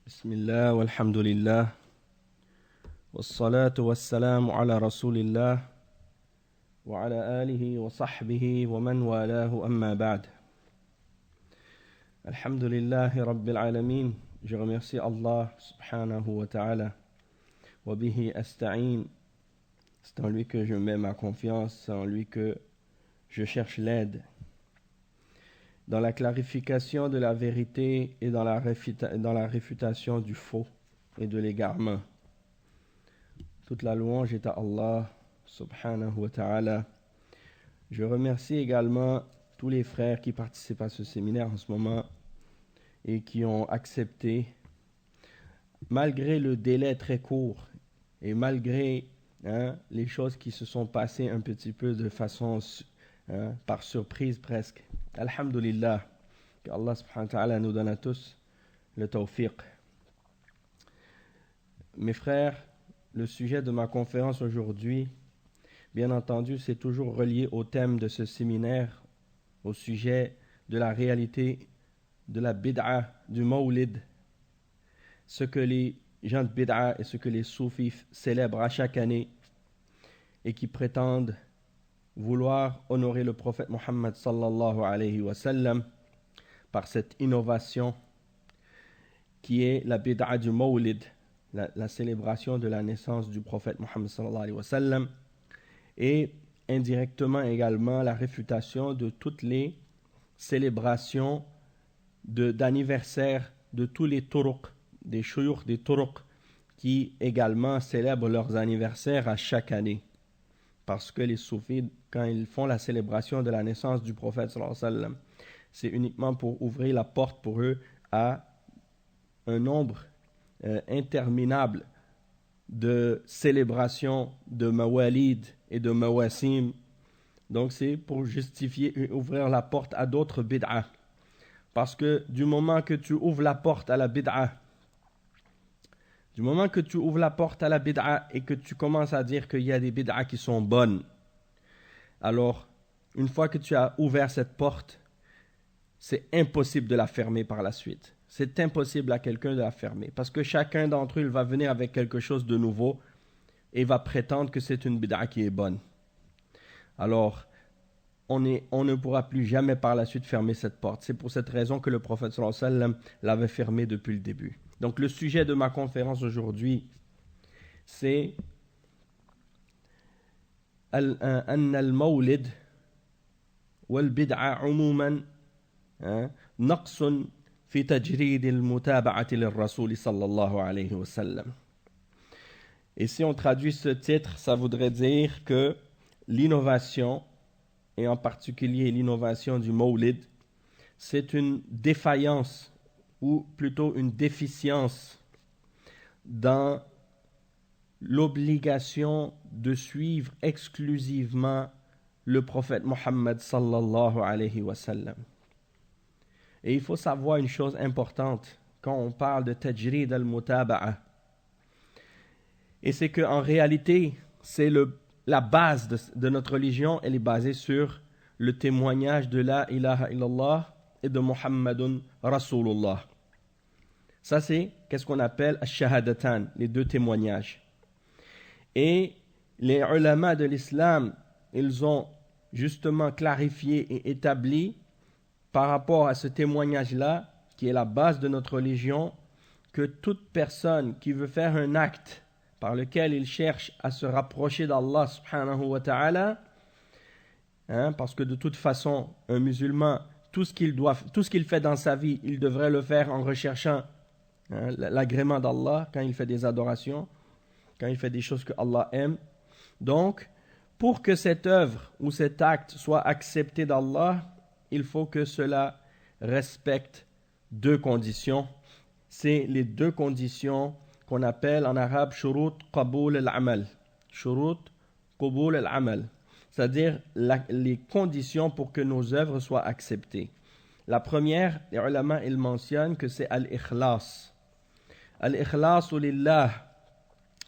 بسم الله والحمد لله والصلاة والسلام على رسول الله وعلى آله وصحبه ومن والاه أما بعد. Alhamdulillahi Rabbil Alamin. Je remercie Allah subhanahu wa ta'ala. Wa bihi asta'in. C'est en lui que je mets ma confiance, c'est en lui que je cherche l'aide. Dans la clarification de la vérité et dans la réfutation du faux et de l'égarement. Toute la louange est à Allah subhanahu wa ta'ala. Je remercie également tous les frères qui participent à ce séminaire en ce moment et qui ont accepté, malgré le délai très court et malgré les choses qui se sont passées un petit peu de façon par surprise presque. Alhamdulillah, que Allah subhanahu wa ta'ala nous donne à tous le tawfiq. Mes frères, le sujet de ma conférence aujourd'hui, bien entendu, c'est toujours relié au thème de ce séminaire, au sujet de la réalité de la bid'a, du mawlid, ce que les gens de bid'a et ce que les soufis célèbrent à chaque année et qui prétendent vouloir honorer le prophète Muhammad sallallahu alayhi wa sallam par cette innovation qui est la bid'a du mawlid, la célébration de la naissance du prophète Muhammad sallallahu alayhi wa sallam, et indirectement également la réfutation de toutes les célébrations d'anniversaire de tous les turuq, des shuyukh, des turuq qui également célèbrent leurs anniversaires à chaque année. Parce que les soufis, quand ils font la célébration de la naissance du prophète sallallahu alayhi wa sallam, c'est uniquement pour ouvrir la porte pour eux à un nombre interminable de célébrations de mawalid et de mawasim. Donc c'est pour justifier et ouvrir la porte à d'autres bid'a. Parce que du moment que tu ouvres la porte à la bid'a, et que tu commences à dire qu'il y a des bid'a qui sont bonnes, alors une fois que tu as ouvert cette porte, c'est impossible de la fermer par la suite. C'est impossible à quelqu'un de la fermer. Parce que chacun d'entre eux, il va venir avec quelque chose de nouveau et va prétendre que c'est une bid'a qui est bonne. Alors, on ne pourra plus jamais par la suite fermer cette porte. C'est pour cette raison que le prophète sallallahu alayhi wa sallam l'avait fermée depuis le début. Donc, le sujet de ma conférence aujourd'hui, c'est أن المولد والبدعة عموما نقص في تجريد المتابعة للرسول صلى الله عليه وسلم. Et si on traduit ce titre, ça voudrait dire que l'innovation, et en particulier l'innovation du Mawlid, c'est une défaillance, ou plutôt une déficience dans l'obligation de suivre exclusivement le prophète Muhammad sallallahu alayhi wa sallam. Et il faut savoir une chose importante quand on parle de tajrid al-mutaba'a. Et c'est qu'en réalité, c'est la base de notre religion, elle est basée sur le témoignage de la ilaha illallah et de Muhammadun Rasulullah. Ça, c'est qu'est-ce qu'on appelle ash-shahadatan, les deux témoignages. Et les ulama de l'islam, ils ont justement clarifié et établi par rapport à ce témoignage-là, qui est la base de notre religion, que toute personne qui veut faire un acte par lequel il cherche à se rapprocher d'Allah subhanahu wa ta'ala, parce que de toute façon, un musulman, tout ce qu'il fait dans sa vie, il devrait le faire en recherchant l'agrément d'Allah quand il fait des adorations, quand il fait des choses que Allah aime. Donc, pour que cette œuvre ou cet acte soit accepté d'Allah, il faut que cela respecte deux conditions. C'est les deux conditions qu'on appelle en arabe shurut qaboul al-amal. Shurut qaboul al-amal. C'est-à-dire les conditions pour que nos œuvres soient acceptées. La première, les ulama, ils mentionnent que c'est al-ikhlas. Al-ikhlas lillah,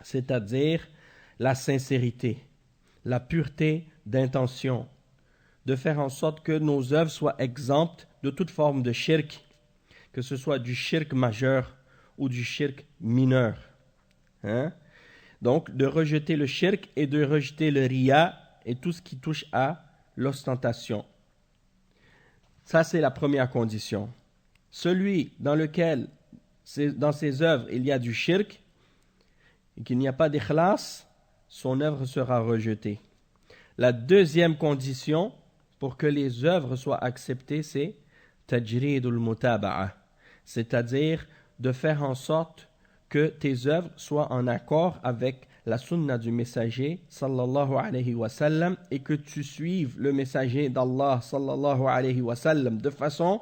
c'est-à-dire la sincérité, la pureté d'intention, de faire en sorte que nos œuvres soient exemptes de toute forme de shirk, que ce soit du shirk majeur ou du shirk mineur. Hein? Donc, de rejeter le shirk et de rejeter le riya et tout ce qui touche à l'ostentation. Ça, c'est la première condition. Celui dans lequel, dans ses œuvres, il y a du shirk et qu'il n'y a pas d'ikhlas, son œuvre sera rejetée. La deuxième condition pour que les œuvres soient acceptées, c'est tajridul mutaba'a, c'est-à-dire de faire en sorte que tes œuvres soient en accord avec la sunna du messager sallallahu alayhi wa sallam et que tu suives le messager d'Allah sallallahu alayhi wa sallam de façon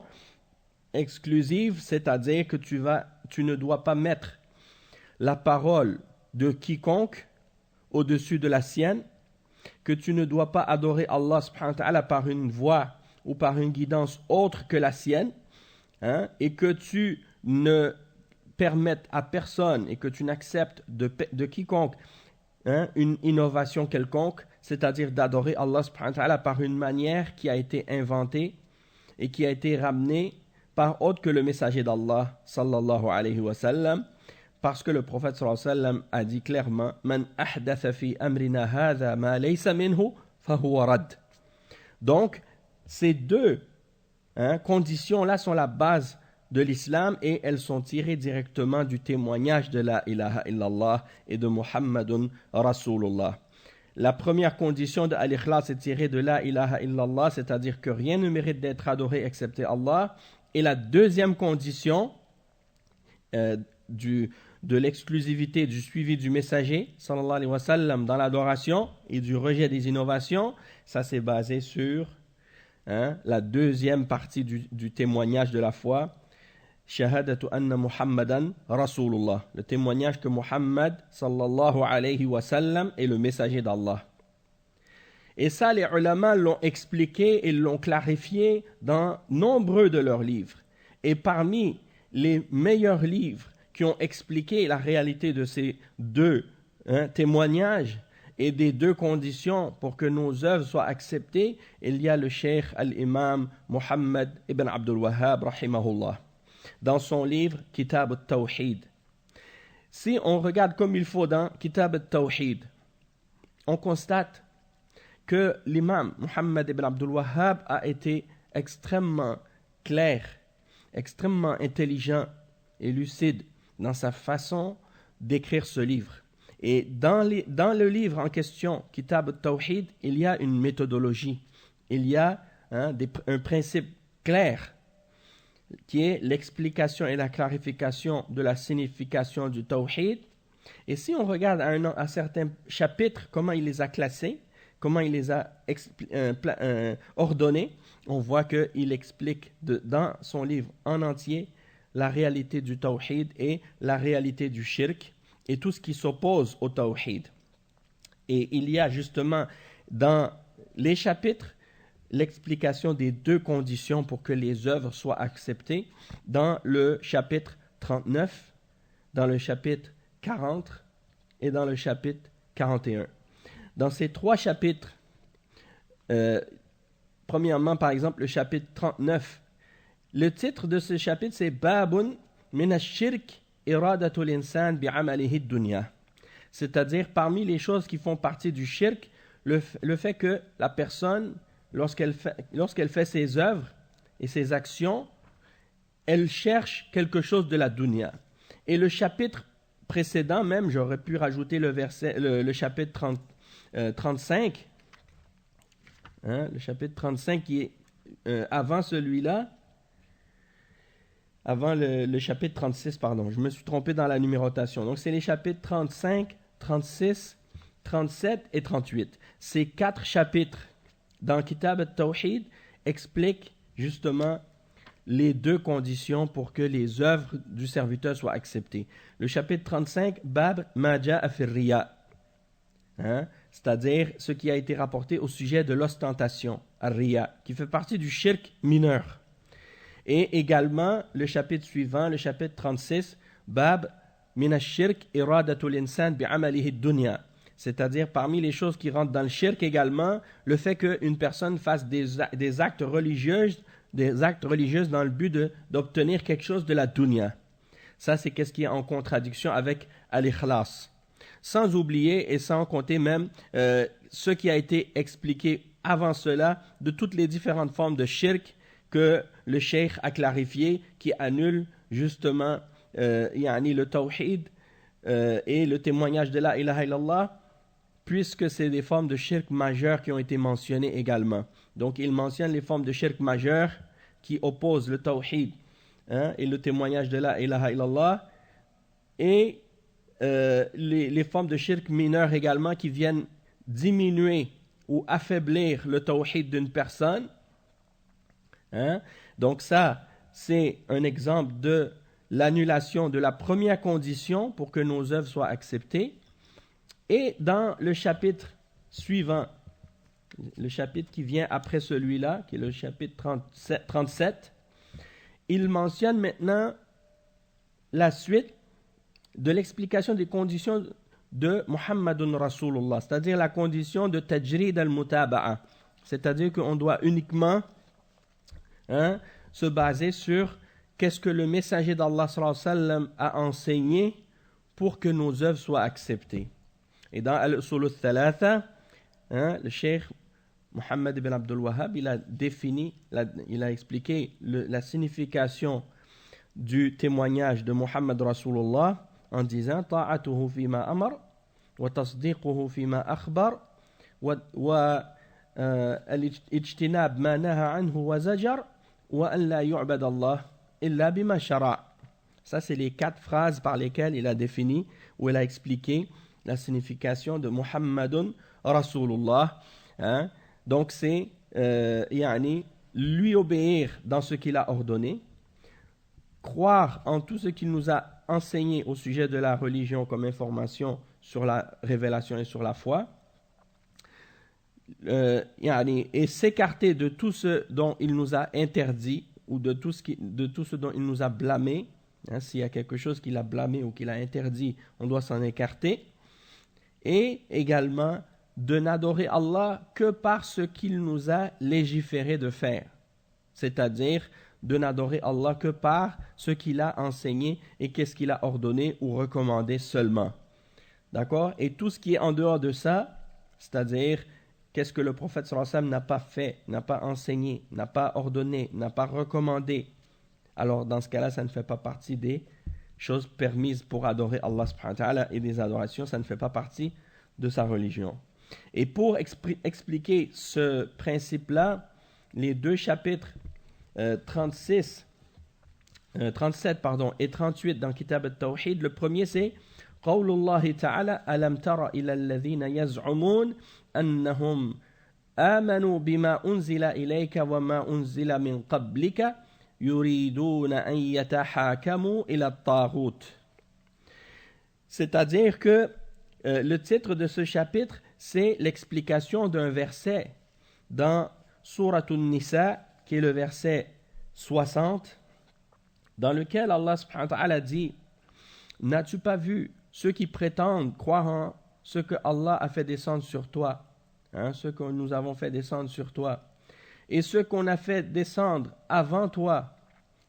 exclusive, c'est-à-dire que tu ne dois pas mettre la parole de quiconque au-dessus de la sienne, que tu ne dois pas adorer Allah subhanahu wa ta'ala par une voie ou par une guidance autre que la sienne, hein, et que tu ne permettes à personne et que tu n'acceptes de quiconque une innovation quelconque, c'est-à-dire d'adorer Allah subhanahu wa ta'ala par une manière qui a été inventée et qui a été ramenée par autre que le messager d'Allah sallallahu alayhi wa sallam, parce que le prophète sallallahu alayhi wa sallam a dit clairement Man ahdatha fi amrina hadha ma laysa minhu fahuwa rad. Donc ces deux conditions-là sont la base de l'islam et elles sont tirées directement du témoignage de la ilaha illallah et de Muhammadun Rasulullah. La première condition de al-ikhlas est tirée de la ilaha illallah, c'est-à-dire que rien ne mérite d'être adoré excepté Allah. Et la deuxième condition de l'exclusivité du suivi du messager sallallahu alayhi wa sallam dans l'adoration et du rejet des innovations, ça c'est basé sur la deuxième partie du témoignage de la foi, shahadatu anna Muhammadan Rasulullah, le témoignage que Muhammad sallallahu alayhi wa sallam est le messager d'Allah. Et ça, les ulama l'ont expliqué et l'ont clarifié dans nombreux de leurs livres. Et parmi les meilleurs livres qui ont expliqué la réalité de ces deux témoignages et des deux conditions pour que nos œuvres soient acceptées, il y a le cheikh al-imam Muhammad ibn Abdul Wahhab rahimahullah dans son livre Kitab al-Tawhid. Si on regarde comme il faut dans Kitab al-Tawhid, on constate que l'imam Muhammad ibn Abdul Wahhab a été extrêmement clair, extrêmement intelligent et lucide dans sa façon d'écrire ce livre. Et dans le livre en question, Kitab al-Tawhid, il y a une méthodologie, il y a un principe clair qui est l'explication et la clarification de la signification du Tawhid. Et si on regarde à certains chapitres, comment il les a classés, comment il les a ordonnés, on voit qu'il explique dans son livre en entier la réalité du Tawhid et la réalité du Shirk et tout ce qui s'oppose au Tawhid. Et il y a justement dans les chapitres l'explication des deux conditions pour que les œuvres soient acceptées dans le chapitre 39, dans le chapitre 40 et dans le chapitre 41. Dans ces trois chapitres, premièrement, par exemple, le chapitre 39, le titre de ce chapitre, c'est « Babun min ash-shirk iradatul insan bi'amalihi dunya ». C'est-à-dire, parmi les choses qui font partie du shirk, le fait que la personne, lorsqu'elle fait ses œuvres et ses actions, elle cherche quelque chose de la dunya. Et le chapitre précédent, même, j'aurais pu rajouter le chapitre 35, le chapitre 35 qui est avant celui-là, avant le chapitre 36, pardon, je me suis trompé dans la numérotation. Donc c'est les chapitres 35, 36, 37 et 38. Ces quatre chapitres dans Kitab al-Tawhid expliquent justement les deux conditions pour que les œuvres du serviteur soient acceptées. Le chapitre 35, Bab ma ja'a fi riya, c'est-à-dire ce qui a été rapporté au sujet de l'ostentation, ar-riya, qui fait partie du shirk mineur. Et également le chapitre suivant, le chapitre 36, Bab min ash-shirk iradatul insan bi'amalihi dunya, c'est-à-dire parmi les choses qui rentrent dans le shirk également, le fait qu'une personne fasse des actes religieux dans le but d'obtenir quelque chose de la dunya. Ça, c'est qu'est-ce qui est en contradiction avec al-ikhlas. Sans oublier et sans compter même ce qui a été expliqué avant cela de toutes les différentes formes de shirk que le cheikh a clarifié, qui annulent justement le tawhid et le témoignage de la ilaha illallah, puisque c'est des formes de shirk majeures qui ont été mentionnées également. Donc il mentionne les formes de shirk majeures qui opposent le tawhid et le témoignage de la ilaha illallah, et les formes de shirk mineurs également qui viennent diminuer ou affaiblir le tawhid d'une personne. Donc ça, c'est un exemple de l'annulation de la première condition pour que nos œuvres soient acceptées. Et dans le chapitre suivant, le chapitre qui vient après celui-là, qui est le chapitre 37, il mentionne maintenant la suite de l'explication des conditions de Muhammadun Rasulullah, c'est-à-dire la condition de tajrid al-mutaba'a, c'est-à-dire qu'on doit uniquement se baser sur qu'est-ce que le messager d'Allah sallallahu alayhi wa sallam a enseigné pour que nos œuvres soient acceptées. Et dans Al-Usul al-Thalatha, le cheikh Muhammad ibn Abdul Wahhab, il a expliqué la signification du témoignage de Muhammad Rasulullah en disant ta'atuhu fima amar wa tasdiquhu fima akhbar wa al-ijtinab ma naha anhu wa zajar wa an la yu'bad Allah illa bima shara'. Ça, c'est les 4 phrases par lesquelles il a défini, où il a expliqué la signification de Muhammadun Rasulullah. Donc c'est lui obéir dans ce qu'il a ordonné, croire en tout ce qu'il nous a enseigné au sujet de la religion comme information sur la révélation et sur la foi, et s'écarter de tout ce dont il nous a interdit ou de tout ce dont il nous a blâmé. S'il y a quelque chose qu'il a blâmé ou qu'il a interdit, on doit s'en écarter. Et également de n'adorer Allah que par ce qu'il nous a légiféré de faire, c'est-à-dire de n'adorer Allah que par ce qu'il a enseigné et qu'est-ce qu'il a ordonné ou recommandé seulement. D'accord? Et tout ce qui est en dehors de ça, c'est-à-dire qu'est-ce que le prophète sallallahu alayhi wa sallam n'a pas fait, n'a pas enseigné, n'a pas ordonné, n'a pas recommandé, alors dans ce cas-là, ça ne fait pas partie des choses permises pour adorer Allah subhanahu wa ta'ala, et des adorations, ça ne fait pas partie de sa religion. Et pour expliquer ce principe-là, les 2 chapitres 37 et 38 dans Kitab al-Tawhid, le premier c'est قول الله تعالى ألم تر إلى الذين يزعمون أنهم آمنوا بما أنزل إليك وما أنزل من قبلك يريدون أن يتحاكموا إلى الطاغوت. C'est-à-dire que le titre de ce chapitre, c'est l'explication d'un verset dans Surat An-Nisa, qui est le verset 60, dans lequel Allah subhanahu wa ta'ala dit: n'as-tu pas vu ceux qui prétendent croire en ce que Allah a fait descendre sur toi, ce que nous avons fait descendre sur toi, et ceux qu'on a fait descendre avant toi,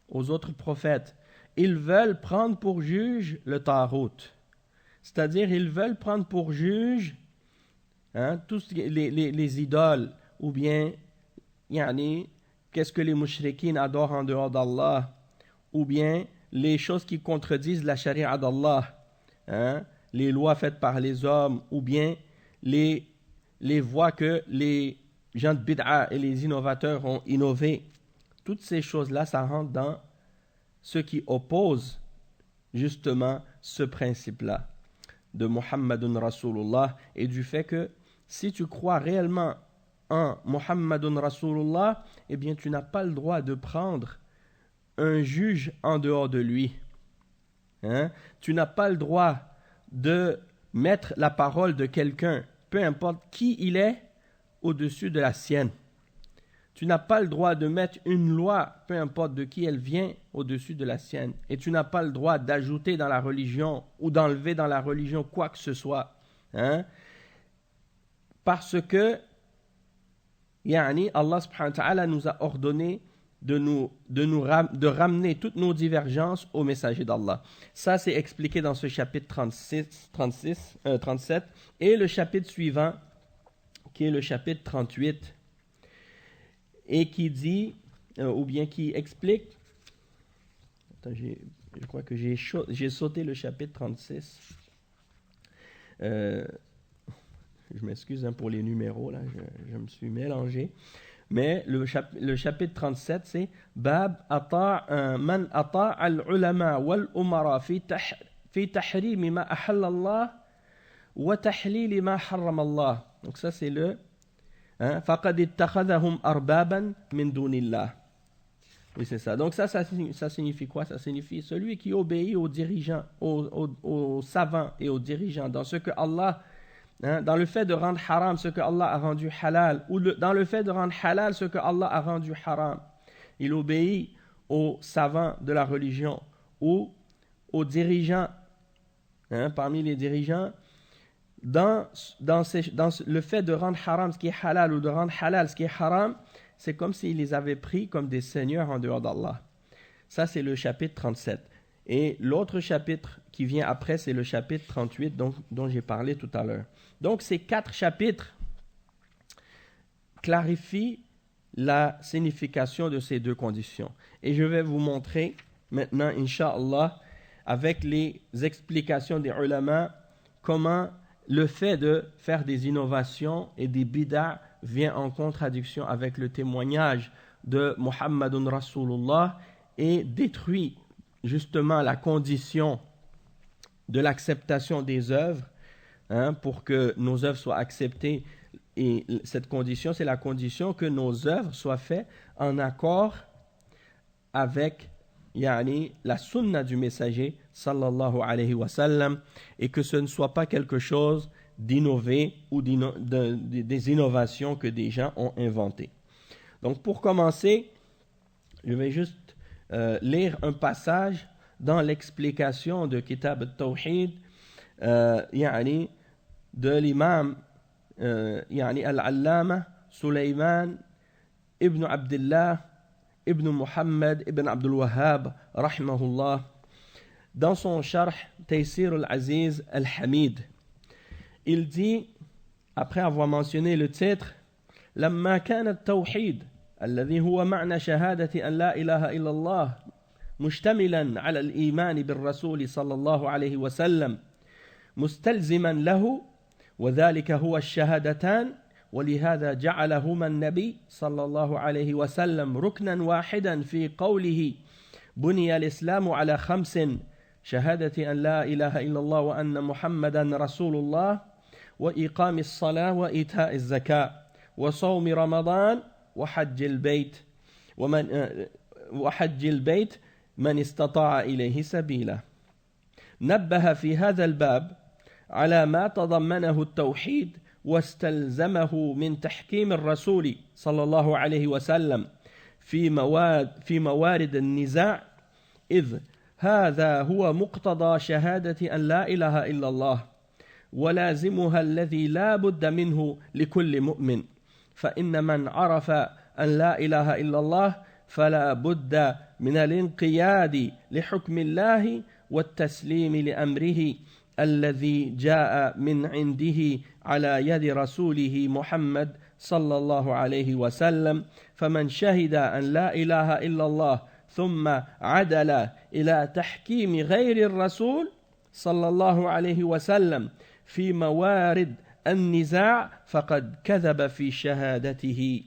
aux autres prophètes, ils veulent prendre pour juge le Tarout. C'est-à-dire, ils veulent prendre pour juge tous les idoles, ou bien, qu'est-ce que les mushrikines adorent en dehors d'Allah, ou bien les choses qui contredisent la charia d'Allah, les lois faites par les hommes, ou bien les voies que les gens de bid'a et les innovateurs ont innové. Toutes ces choses-là, ça rentre dans ce qui oppose justement ce principe-là de Muhammadun Rasulullah, et du fait que si tu crois réellement en Muhammadun Rasulullah, eh bien tu n'as pas le droit de prendre un juge en dehors de lui. Tu n'as pas le droit de mettre la parole de quelqu'un, peu importe qui il est, au-dessus de la sienne. Tu n'as pas le droit de mettre une loi, peu importe de qui elle vient, au-dessus de la sienne. Et tu n'as pas le droit d'ajouter dans la religion ou d'enlever dans la religion quoi que ce soit. Parce que Allah subhanahu wa ta'ala nous a ordonné de ramener toutes nos divergences au messager d'Allah. Ça, c'est expliqué dans ce chapitre 37, et le chapitre suivant, qui est le chapitre 38, et qui dit, ou bien qui explique, attends, je crois que j'ai sauté le chapitre 36. Je m'excuse pour les numéros, là, je me suis mélangé. Mais le chapitre 37, c'est Bab man ata' al-ulama wal-umara fi tahrim ma ahalla Allah wa tahlil ma harram Allah. Donc ça c'est le faqad ittakhadhahum arbaban min dunillah. Oui, c'est ça. Donc ça signifie quoi? Ça signifie celui qui obéit aux dirigeants, aux savants et aux dirigeants dans ce que Allah dans le fait de rendre haram ce que Allah a rendu halal, ou dans le fait de rendre halal ce que Allah a rendu haram. Il obéit aux savants de la religion ou aux dirigeants, parmi les dirigeants, dans le fait de rendre haram ce qui est halal ou de rendre halal ce qui est haram, c'est comme s'il les avait pris comme des seigneurs en dehors d'Allah. Ça, c'est le chapitre 37. Et l'autre chapitre qui vient après, c'est le chapitre 38 dont j'ai parlé tout à l'heure. Donc, ces 4 chapitres clarifient la signification de ces 2 conditions. Et je vais vous montrer maintenant, Inch'Allah, avec les explications des ulama, comment le fait de faire des innovations et des bid'a vient en contradiction avec le témoignage de Muhammadun Rasulullah et détruit justement la condition de l'acceptation des œuvres, pour que nos œuvres soient acceptées. Et cette condition, c'est la condition que nos œuvres soient faites en accord avec la sunna du messager sallallahu alayhi wa sallam, et que ce ne soit pas quelque chose d'innové ou des innovations que des gens ont inventées. Donc pour commencer, je vais juste lire un passage dans l'explication de Kitab al-Tawhid de l'imam al-Allama Sulaiman ibn Abdullah ibn Muhammad ibn Abdul Wahhab rahimahullah, dans son Sharh Taysir al-Aziz al-Hamid. Il dit, après avoir mentionné le titre, لما كان التوحيد الذي هو معنى شهادة أن لا إله إلا الله مشتملا على الإيمان بالرسول صلى الله عليه وسلم مستلزما له، وذلك هو الشهادتان، ولهذا جعلهما النبي صلى الله عليه وسلم ركنا واحدا في قوله بني الإسلام على 5: شهادة أن لا إله إلا الله وأن محمدا رسول الله، وإقام الصلاة وإيتاء الزكاة وصوم رمضان وحج البيت من استطاع إليه سبيلا. نبه في هذا الباب على ما تضمنه التوحيد واستلزمه من تحكيم الرسول صلى الله عليه وسلم في موارد النزاع، إذ هذا هو مقتضى شهادة أن لا إله إلا الله ولازمها الذي لا بد منه لكل مؤمن، فإن من عرف أن لا إله إلا الله فلا بد من الانقياد لحكم الله والتسليم لأمره الذي جاء من عنده على يد رسوله محمد صلى الله عليه وسلم. فمن شهد أن لا إله إلا الله ثم عدل إلى تحكيم غير الرسول صلى الله عليه وسلم في موارد النزاع فقد كذب في شهادته.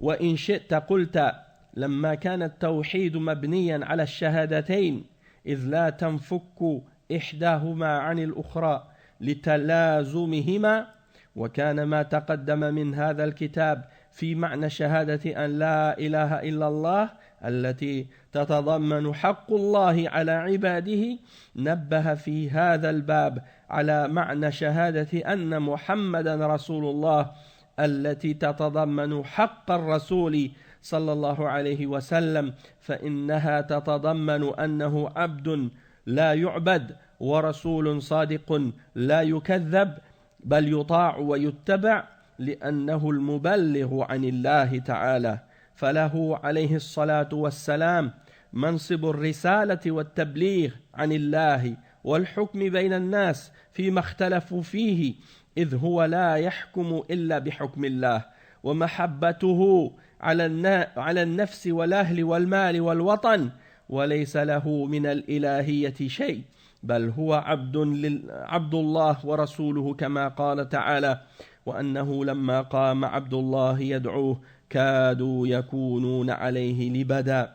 وإن شئت قلت لما كان التوحيد مبنيا على الشهادتين إذ لا تنفك إحداهما عن الأخرى لتلازمهما، وكان ما تقدم من هذا الكتاب في معنى شهادة أن لا إله إلا الله التي تتضمن حق الله على عباده، نبه في هذا الباب على معنى شهادة أن محمدا رسول الله التي تتضمن حق الرسول صلى الله عليه وسلم، فإنها تتضمن أنه عبد لا يعبد ورسول صادق لا يكذب، بل يطاع ويتبع لأنه المبلغ عن الله تعالى، فله عليه الصلاة والسلام منصب الرسالة والتبليغ عن الله والحكم بين الناس فيما اختلفوا فيه إذ هو لا يحكم إلا بحكم الله ومحبته على النفس والأهل والمال والوطن وليس له من الإلهية شيء بل هو عبد الله ورسوله كما قال تعالى وأنه لما قام عبد الله يدعوه كادوا يكونون عليه لبدا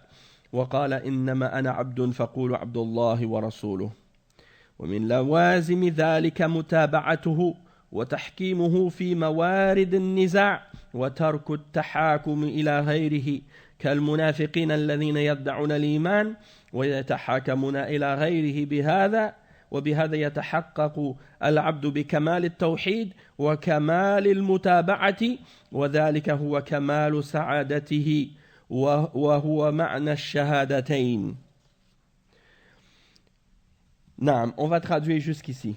وقال إنما أنا عبد فقولوا عبد الله ورسوله ومن لوازم ذلك متابعته وتحكيمه في موارد النزاع وترك التحاكم إلى غيره كالمنافقين الذين يدعون الإيمان ويتحاكمون إلى غيره وبهذا يتحقق العبد بكمال التوحيد وكمال المتابعة وذلك هو كمال سعادته وهو معنى الشهادتين. Naam, on va traduire jusqu'ici.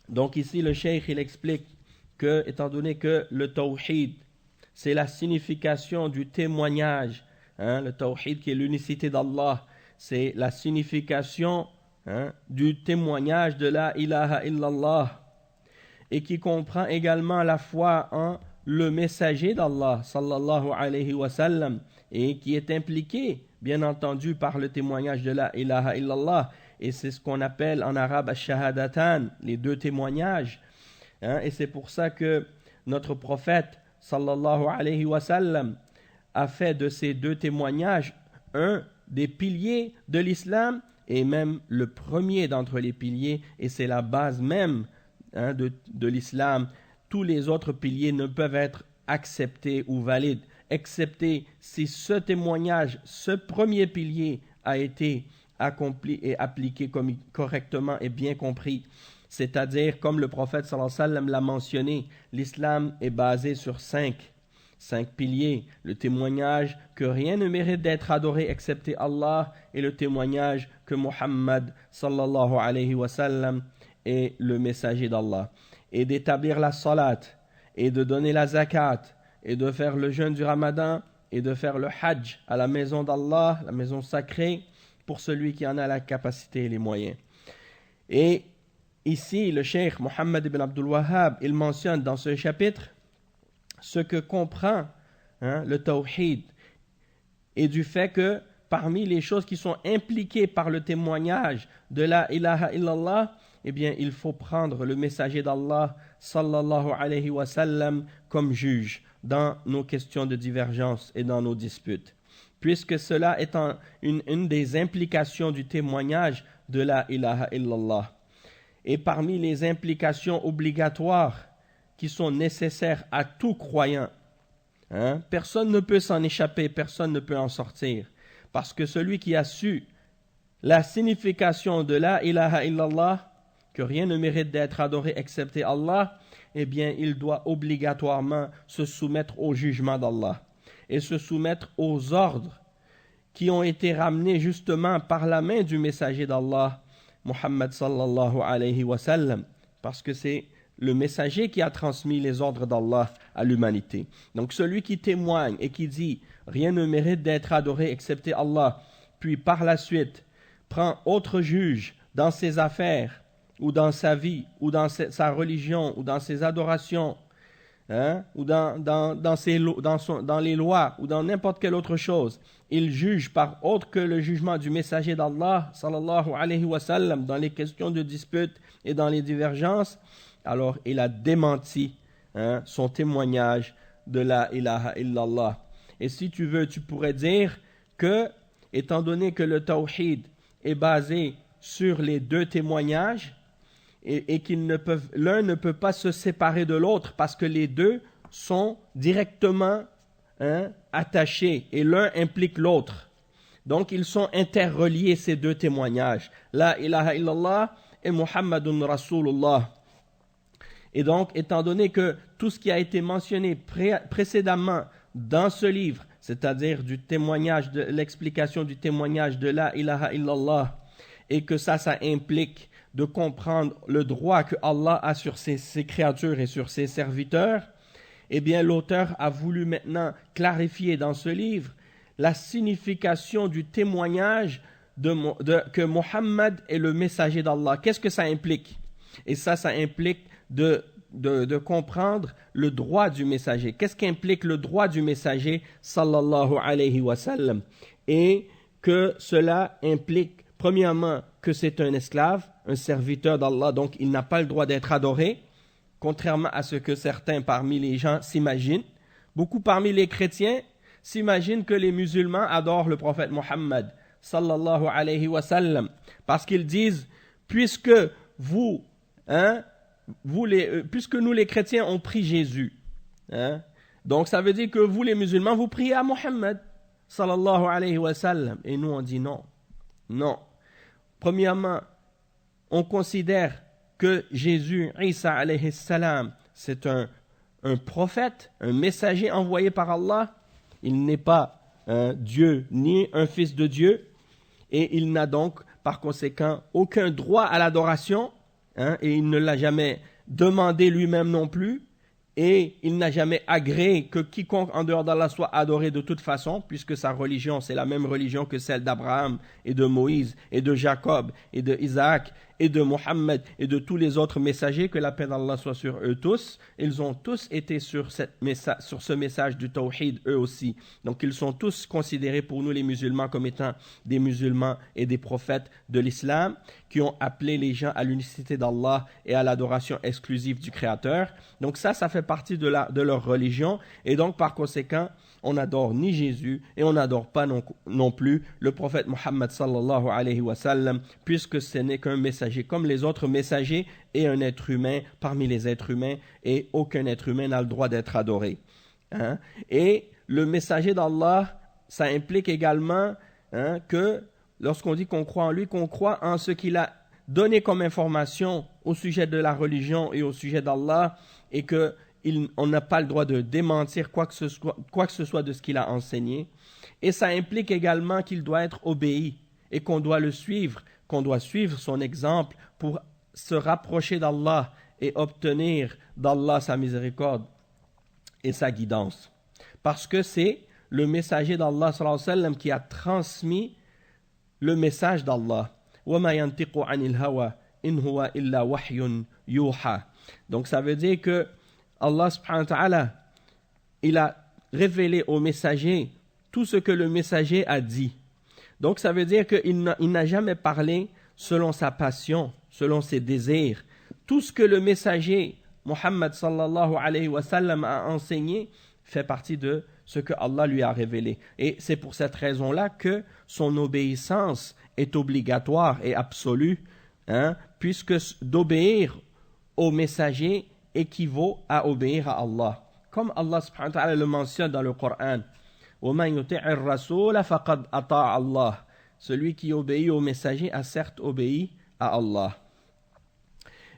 Donc ici le cheikh il explique que étant donné que le tawhid c'est la signification du témoignage, le tawhid qui est l'unicité d'Allah, c'est la signification du témoignage de la ilaha illallah et qui comprend également la foi en le messager d'Allah sallallahu alayhi wa sallam et qui est impliqué bien entendu par le témoignage de la ilaha illallah et c'est ce qu'on appelle en arabe ash-shahadatan, les deux témoignages et c'est pour ça que notre prophète sallallahu alayhi wa sallam a fait de ces deux témoignages un des piliers de l'islam et même le premier d'entre les piliers et c'est la base même de l'islam. Tous les autres piliers ne peuvent être acceptés ou valides excepté si ce témoignage, ce premier pilier a été accompli et appliqué correctement et bien compris. C'est-à-dire, comme le prophète sallallahu alayhi wa sallam l'a mentionné, l'islam est basé sur cinq piliers. Le témoignage que rien ne mérite d'être adoré excepté Allah et le témoignage que Muhammad sallallahu alayhi wa sallam est le messager d'Allah. Et d'établir la salat, et de donner la zakat, et de faire le jeûne du ramadan, et de faire le hajj à la maison d'Allah, la maison sacrée, pour celui qui en a la capacité et les moyens. Et ici, le cheikh Mohammed ibn Abdul Wahhab, il mentionne dans ce chapitre ce que comprend le tawhid et du fait que parmi les choses qui sont impliquées par le témoignage de la ilaha illallah, eh bien, il faut prendre le messager d'Allah sallallahu alayhi wa sallam comme juge dans nos questions de divergence et dans nos disputes. Puisque cela est une des implications du témoignage de la ilaha illallah. Et parmi les implications obligatoires qui sont nécessaires à tout croyant, personne ne peut s'en échapper, personne ne peut en sortir. Parce que celui qui a su la signification de la ilaha illallah, que rien ne mérite d'être adoré excepté Allah, eh bien, il doit obligatoirement se soumettre au jugement d'Allah et se soumettre aux ordres qui ont été ramenés justement par la main du messager d'Allah, Muhammad sallallahu alayhi wa sallam, parce que c'est le messager qui a transmis les ordres d'Allah à l'humanité. Donc celui qui témoigne et qui dit « rien ne mérite d'être adoré excepté Allah », puis par la suite prend autre juge dans ses affaires, ou dans sa vie, ou dans sa religion, ou dans ses adorations, ou dans les lois, ou dans n'importe quelle autre chose, il juge par autre que le jugement du messager d'Allah, sallallahu alayhi wa sallam, dans les questions de dispute et dans les divergences, alors il a démenti son témoignage de la ilaha illallah. Et si tu veux, tu pourrais dire que, étant donné que le tawhid est basé sur les deux témoignages, et l'un ne peut pas se séparer de l'autre parce que les deux sont directement attachés et l'un implique l'autre. Donc ils sont interreliés ces deux témoignages, la ilaha illallah et Muhammadun Rasulullah. Et donc étant donné que tout ce qui a été mentionné précédemment dans ce livre, c'est-à-dire du témoignage, de l'explication du témoignage de la ilaha illallah, et que ça implique de comprendre le droit que Allah a sur ses créatures et sur ses serviteurs, eh bien l'auteur a voulu maintenant clarifier dans ce livre la signification du témoignage que Mohammed est le messager d'Allah. Qu'est-ce que ça implique? Et ça implique de comprendre le droit du messager. Qu'est-ce qu'implique le droit du messager sallallahu alayhi wa sallam? Et que cela implique, premièrement, que c'est un esclave, un serviteur d'Allah, donc il n'a pas le droit d'être adoré, contrairement à ce que certains parmi les gens s'imaginent. Beaucoup parmi les chrétiens s'imaginent que les musulmans adorent le prophète Mohammed sallallahu alayhi wa sallam, parce qu'ils disent, puisque puisque nous les chrétiens on prie Jésus, donc ça veut dire que vous les musulmans vous priez à Mohammed sallallahu alayhi wa sallam. Et nous on dit non. Premièrement, on considère que Jésus, Isa alayhi salam, c'est un prophète, un messager envoyé par Allah. Il n'est pas un Dieu ni un fils de Dieu, et il n'a donc par conséquent aucun droit à l'adoration, et il ne l'a jamais demandé lui-même non plus, et il n'a jamais agréé que quiconque en dehors d'Allah soit adoré de toute façon, puisque sa religion c'est la même religion que celle d'Abraham et de Moïse et de Jacob et de Isaac et de Mohammed et de tous les autres messagers, que la paix d'Allah soit sur eux tous. Ils ont tous été sur ce message du tawhid eux aussi. Donc ils sont tous considérés pour nous les musulmans comme étant des musulmans et des prophètes de l'islam qui ont appelé les gens à l'unicité d'Allah et à l'adoration exclusive du Créateur. Donc ça fait partie de leur religion, et donc par conséquent on n'adore ni Jésus et on n'adore pas non plus le prophète Mohammed sallallahu alayhi wa sallam, puisque ce n'est qu'un messager comme les autres messagers et un être humain parmi les êtres humains, et aucun être humain n'a le droit d'être adoré. Et le messager d'Allah, ça implique également que lorsqu'on dit qu'on croit en lui, qu'on croit en ce qu'il a donné comme information au sujet de la religion et au sujet d'Allah, et qu'on n'a pas le droit de démentir quoi que ce soit de ce qu'il a enseigné. Et ça implique également qu'il doit être obéi et qu'on doit le suivre, qu'on doit suivre son exemple pour se rapprocher d'Allah et obtenir d'Allah sa miséricorde et sa guidance. Parce que c'est le messager d'Allah sallallahu alayhi wa sallam qui a transmis le message d'Allah. وَمَا يَنْتِقُ عَنِ الْهَوَى إِنْ هُوَ إِلَّا وَحْيٌ يُوحَى. Donc ça veut dire que Allah subhanahu wa ta'ala, il a révélé au messager tout ce que le messager a dit. Donc ça veut dire qu'il n'a jamais parlé selon sa passion, selon ses désirs. Tout ce que le messager Muhammad sallallahu alayhi wa sallam a enseigné fait partie de ce que Allah lui a révélé. Et c'est pour cette raison-là que son obéissance est obligatoire et absolue, puisque d'obéir au messager équivaut à obéir à Allah. Comme Allah subhanahu wa ta'ala le mentionne dans le Coran, وَمَنْ يُطِعِ الرَّسُولَ فَقَدْ أَطَاعَ اللَّهِ. Celui qui obéit au messager a certes obéi à Allah.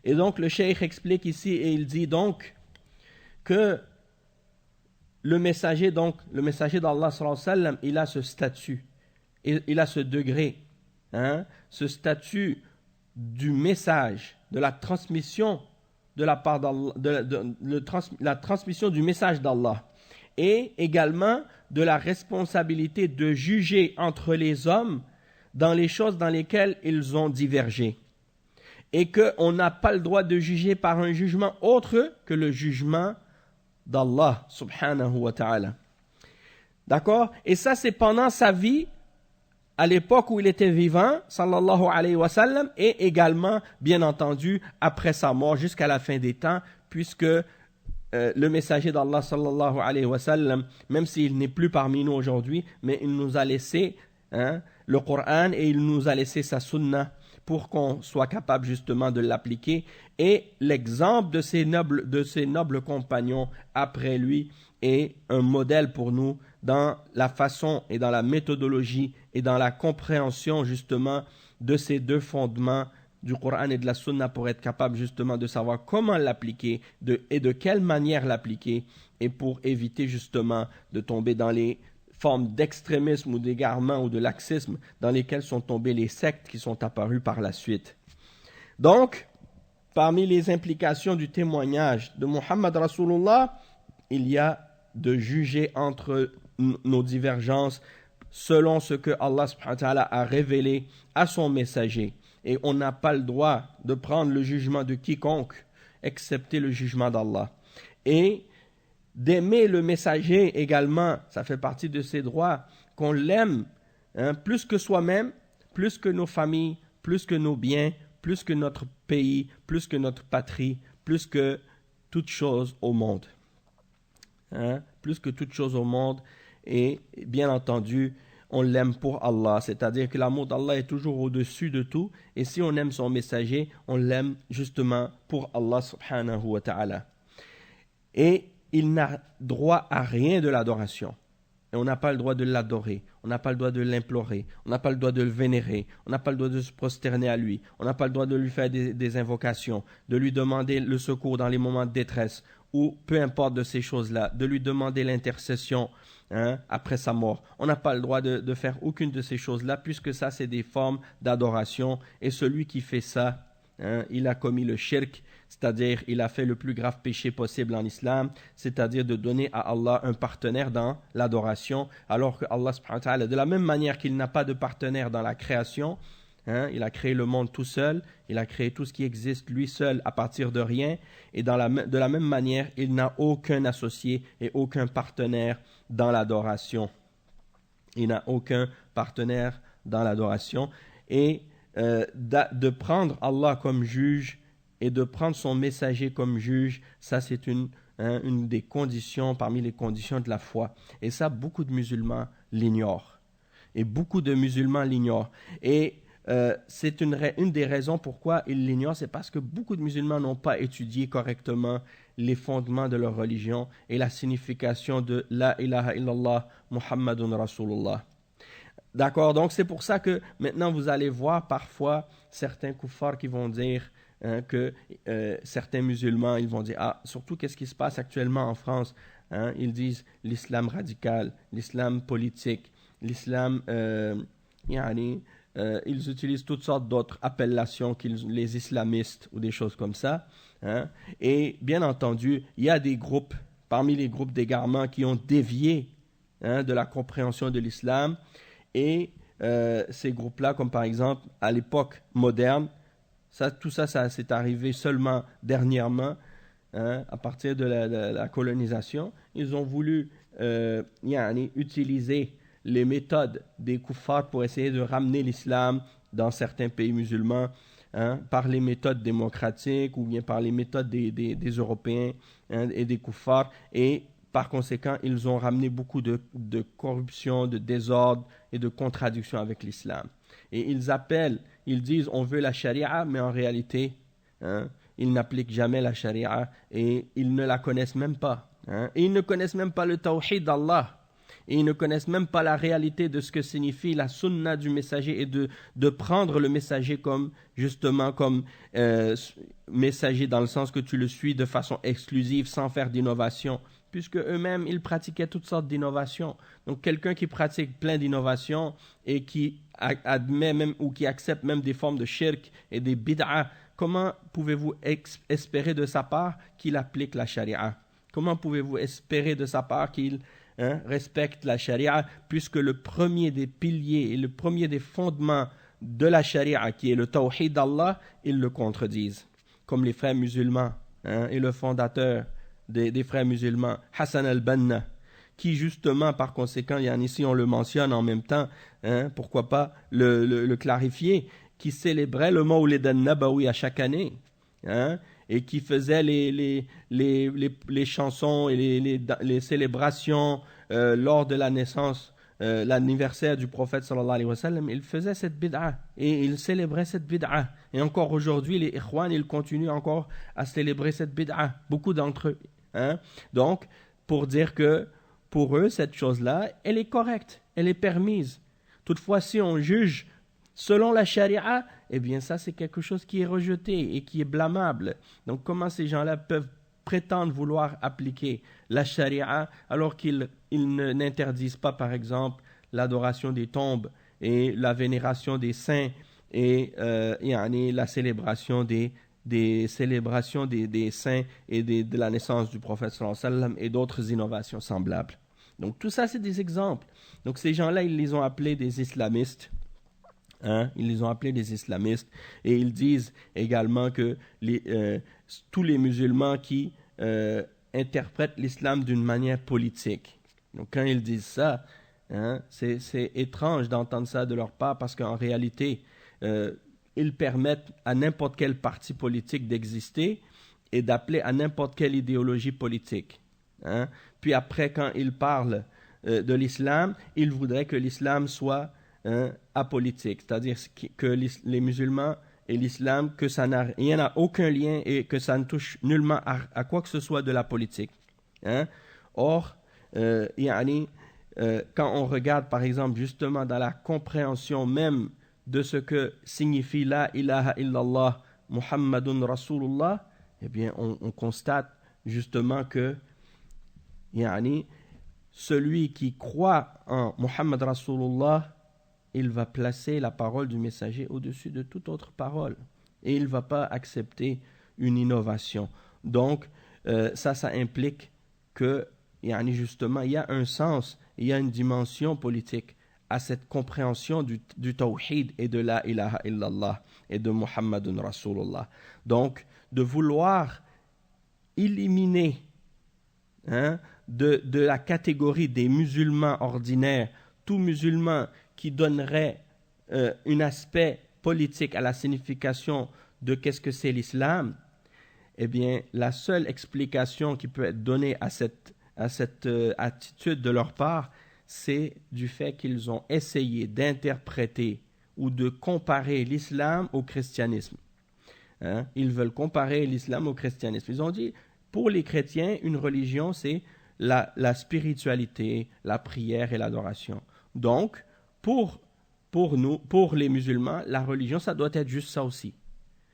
Et donc le cheikh explique ici, et il dit donc que le messager d'Allah sallallahu alayhi wa sallam, il a ce statut, il a ce degré, ce statut du message, de la transmission de la part d'Allah, la transmission du message d'Allah, et également de la responsabilité de juger entre les hommes dans les choses dans lesquelles ils ont divergé, et qu'on n'a pas le droit de juger par un jugement autre que le jugement d'Allah subhanahu wa ta'ala. D'accord? Et ça, c'est pendant sa vie, à l'époque où il était vivant, sallallahu alayhi wa sallam, et également, bien entendu, après sa mort, jusqu'à la fin des temps, puisque le messager d'Allah, sallallahu alayhi wa sallam, même s'il n'est plus parmi nous aujourd'hui, mais il nous a laissé le Coran, et il nous a laissé sa sunna, pour qu'on soit capable justement de l'appliquer. Et l'exemple de ces nobles compagnons après lui est un modèle pour nous dans la façon et dans la méthodologie et dans la compréhension justement de ces deux fondements du Coran et de la Sunna, pour être capable justement de savoir comment l'appliquer et de quelle manière l'appliquer, et pour éviter justement de tomber dans les formes d'extrémisme ou d'égarement ou de laxisme dans lesquelles sont tombées les sectes qui sont apparues par la suite. Donc, parmi les implications du témoignage de Muhammad Rasulullah, il y a de juger entre nos divergences selon ce que Allah subhanahu wa ta'ala a révélé à son messager. Et on n'a pas le droit de prendre le jugement de quiconque, excepté le jugement d'Allah. Et d'aimer le messager également, ça fait partie de ses droits, qu'on l'aime plus que soi-même, plus que nos familles, plus que nos biens, plus que notre pays, plus que notre patrie, plus que toute chose au monde. Plus que toute chose au monde. Et bien entendu, on l'aime pour Allah, c'est-à-dire que l'amour d'Allah est toujours au-dessus de tout. Et si on aime son messager, on l'aime justement pour Allah subhanahu wa ta'ala. Et il n'a droit à rien de l'adoration. Et on n'a pas le droit de l'adorer, on n'a pas le droit de l'implorer, on n'a pas le droit de le vénérer, on n'a pas le droit de se prosterner à lui, on n'a pas le droit de lui faire des invocations, de lui demander le secours dans les moments de détresse, ou peu importe de ces choses-là, de lui demander l'intercession après sa mort. On n'a pas le droit de faire aucune de ces choses-là, puisque ça, c'est des formes d'adoration, et celui qui fait ça, il a commis le shirk, c'est-à-dire il a fait le plus grave péché possible en islam, c'est-à-dire de donner à Allah un partenaire dans l'adoration, alors que Allah subhanahu wa ta'ala, de la même manière qu'il n'a pas de partenaire dans la création, il a créé le monde tout seul, il a créé tout ce qui existe lui seul à partir de rien, et de la même manière, il n'a aucun associé et aucun partenaire dans l'adoration. Il n'a aucun partenaire dans l'adoration, et de prendre Allah comme juge et de prendre son messager comme juge, ça c'est une des conditions, parmi les conditions de la foi. Et ça, beaucoup de musulmans l'ignorent. Et beaucoup de musulmans l'ignorent. Et c'est une des raisons pourquoi ils l'ignorent, c'est parce que beaucoup de musulmans n'ont pas étudié correctement les fondements de leur religion et la signification de La ilaha illallah Muhammadun Rasulullah. D'accord, donc c'est pour ça que maintenant vous allez voir parfois certains kuffars qui vont dire que certains musulmans, ils vont dire, surtout qu'est-ce qui se passe actuellement en France, ils disent l'islam radical, l'islam politique, l'islam, ils utilisent toutes sortes d'autres appellations, les islamistes ou des choses comme ça. Et bien entendu, il y a des groupes, parmi les groupes d'égarement qui ont dévié de la compréhension de l'islam. Et ces groupes-là, comme par exemple à l'époque moderne, tout ça c'est arrivé seulement dernièrement, à partir de la colonisation. Ils ont voulu utiliser les méthodes des kuffars pour essayer de ramener l'islam dans certains pays musulmans, par les méthodes démocratiques ou bien par les méthodes des Européens et des kuffars. Et par conséquent, ils ont ramené beaucoup de corruption, de désordre et de contradiction avec l'islam. Et ils disent on veut la charia, mais en réalité, ils n'appliquent jamais la charia et ils ne la connaissent même pas. Et ils ne connaissent même pas le tawhid d'Allah. Et ils ne connaissent même pas la réalité de ce que signifie la sunna du messager et de prendre le messager comme messager dans le sens que tu le suis de façon exclusive sans faire d'innovation, puisque eux-mêmes ils pratiquaient toutes sortes d'innovations. Donc quelqu'un qui pratique plein d'innovations et qui admet même ou qui accepte même des formes de shirk et des bid'a, comment pouvez-vous espérer de sa part qu'il applique la charia? Comment pouvez-vous espérer de sa part qu'il respecte la charia, puisque le premier des piliers et le premier des fondements de la charia, qui est le tawhid d'Allah, ils le contredisent, comme les frères musulmans et le fondateur des frères musulmans, Hassan al-Banna, qui justement par conséquent, ici on le mentionne en même temps, pourquoi pas le clarifier, qui célébrait le Mawlid al-Nabawi à chaque année, et qui faisait les chansons et les célébrations lors de la naissance, l'anniversaire du prophète sallallahu alayhi wa sallam. Il faisait cette bid'a et il célébrait cette bid'a. Et encore aujourd'hui, les ikhwan, ils continuent encore à célébrer cette bid'a, beaucoup d'entre eux. Donc, pour dire que pour eux, cette chose-là, elle est correcte, elle est permise. Toutefois, si on juge selon la charia, eh bien ça c'est quelque chose qui est rejeté et qui est blâmable. Donc comment ces gens-là peuvent prétendre vouloir appliquer la charia alors qu'ils n'interdisent pas par exemple l'adoration des tombes et la vénération des saints et la célébration des des célébrations des saints et de la naissance du prophète sallallahu alayhi wa sallam et d'autres innovations semblables. Donc tout ça, c'est des exemples. Donc ces gens-là, ils les ont appelés des islamistes. Ils les ont appelés des islamistes. Et ils disent également que tous les musulmans qui interprètent l'islam d'une manière politique. Donc quand ils disent ça, c'est étrange d'entendre ça de leur part parce qu'en réalité, ils permettent à n'importe quel parti politique d'exister et d'appeler à n'importe quelle idéologie politique. Puis après, quand ils parlent de l'islam, ils voudraient que l'islam soit apolitique, c'est-à-dire que les musulmans et l'islam, que ça n'a aucun lien et que ça ne touche nullement à quoi que ce soit de la politique. Or, quand on regarde par exemple justement dans la compréhension même de ce que signifie la ilaha illallah Muhammadun Rasulullah, eh bien on constate justement que celui qui croit en Muhammad Rasulullah, il va placer la parole du messager au-dessus de toute autre parole. Et il ne va pas accepter une innovation. Donc, ça implique que, justement, il y a un sens, il y a une dimension politique à cette compréhension du tawhid et de la ilaha illallah et de Muhammadun Rasulullah. Donc, de vouloir éliminer de la catégorie des musulmans ordinaires, tout musulman qui donnerait un aspect politique à la signification de qu'est-ce que c'est l'islam, eh bien, la seule explication qui peut être donnée à cette attitude de leur part, c'est du fait qu'ils ont essayé d'interpréter ou de comparer l'islam au christianisme. Ils veulent comparer l'islam au christianisme. Ils ont dit, pour les chrétiens, une religion, c'est la spiritualité, la prière et l'adoration. Donc, pour les musulmans, la religion, ça doit être juste ça aussi.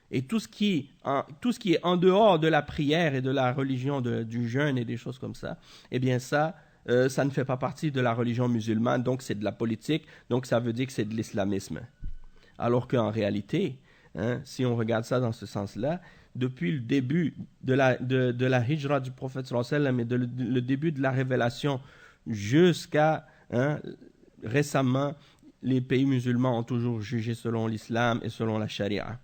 Et tout ce qui est en dehors de la prière et de la religion du jeûne et des choses comme ça, eh bien ça ne fait pas partie de la religion musulmane, donc c'est de la politique, donc ça veut dire que c'est de l'islamisme. Alors qu'en réalité, si on regarde ça dans ce sens-là, depuis le début de la hijra du prophète sallallahu alayhi wa sallam et le début de la révélation jusqu'à récemment, les pays musulmans ont toujours jugé selon l'islam et selon la charia.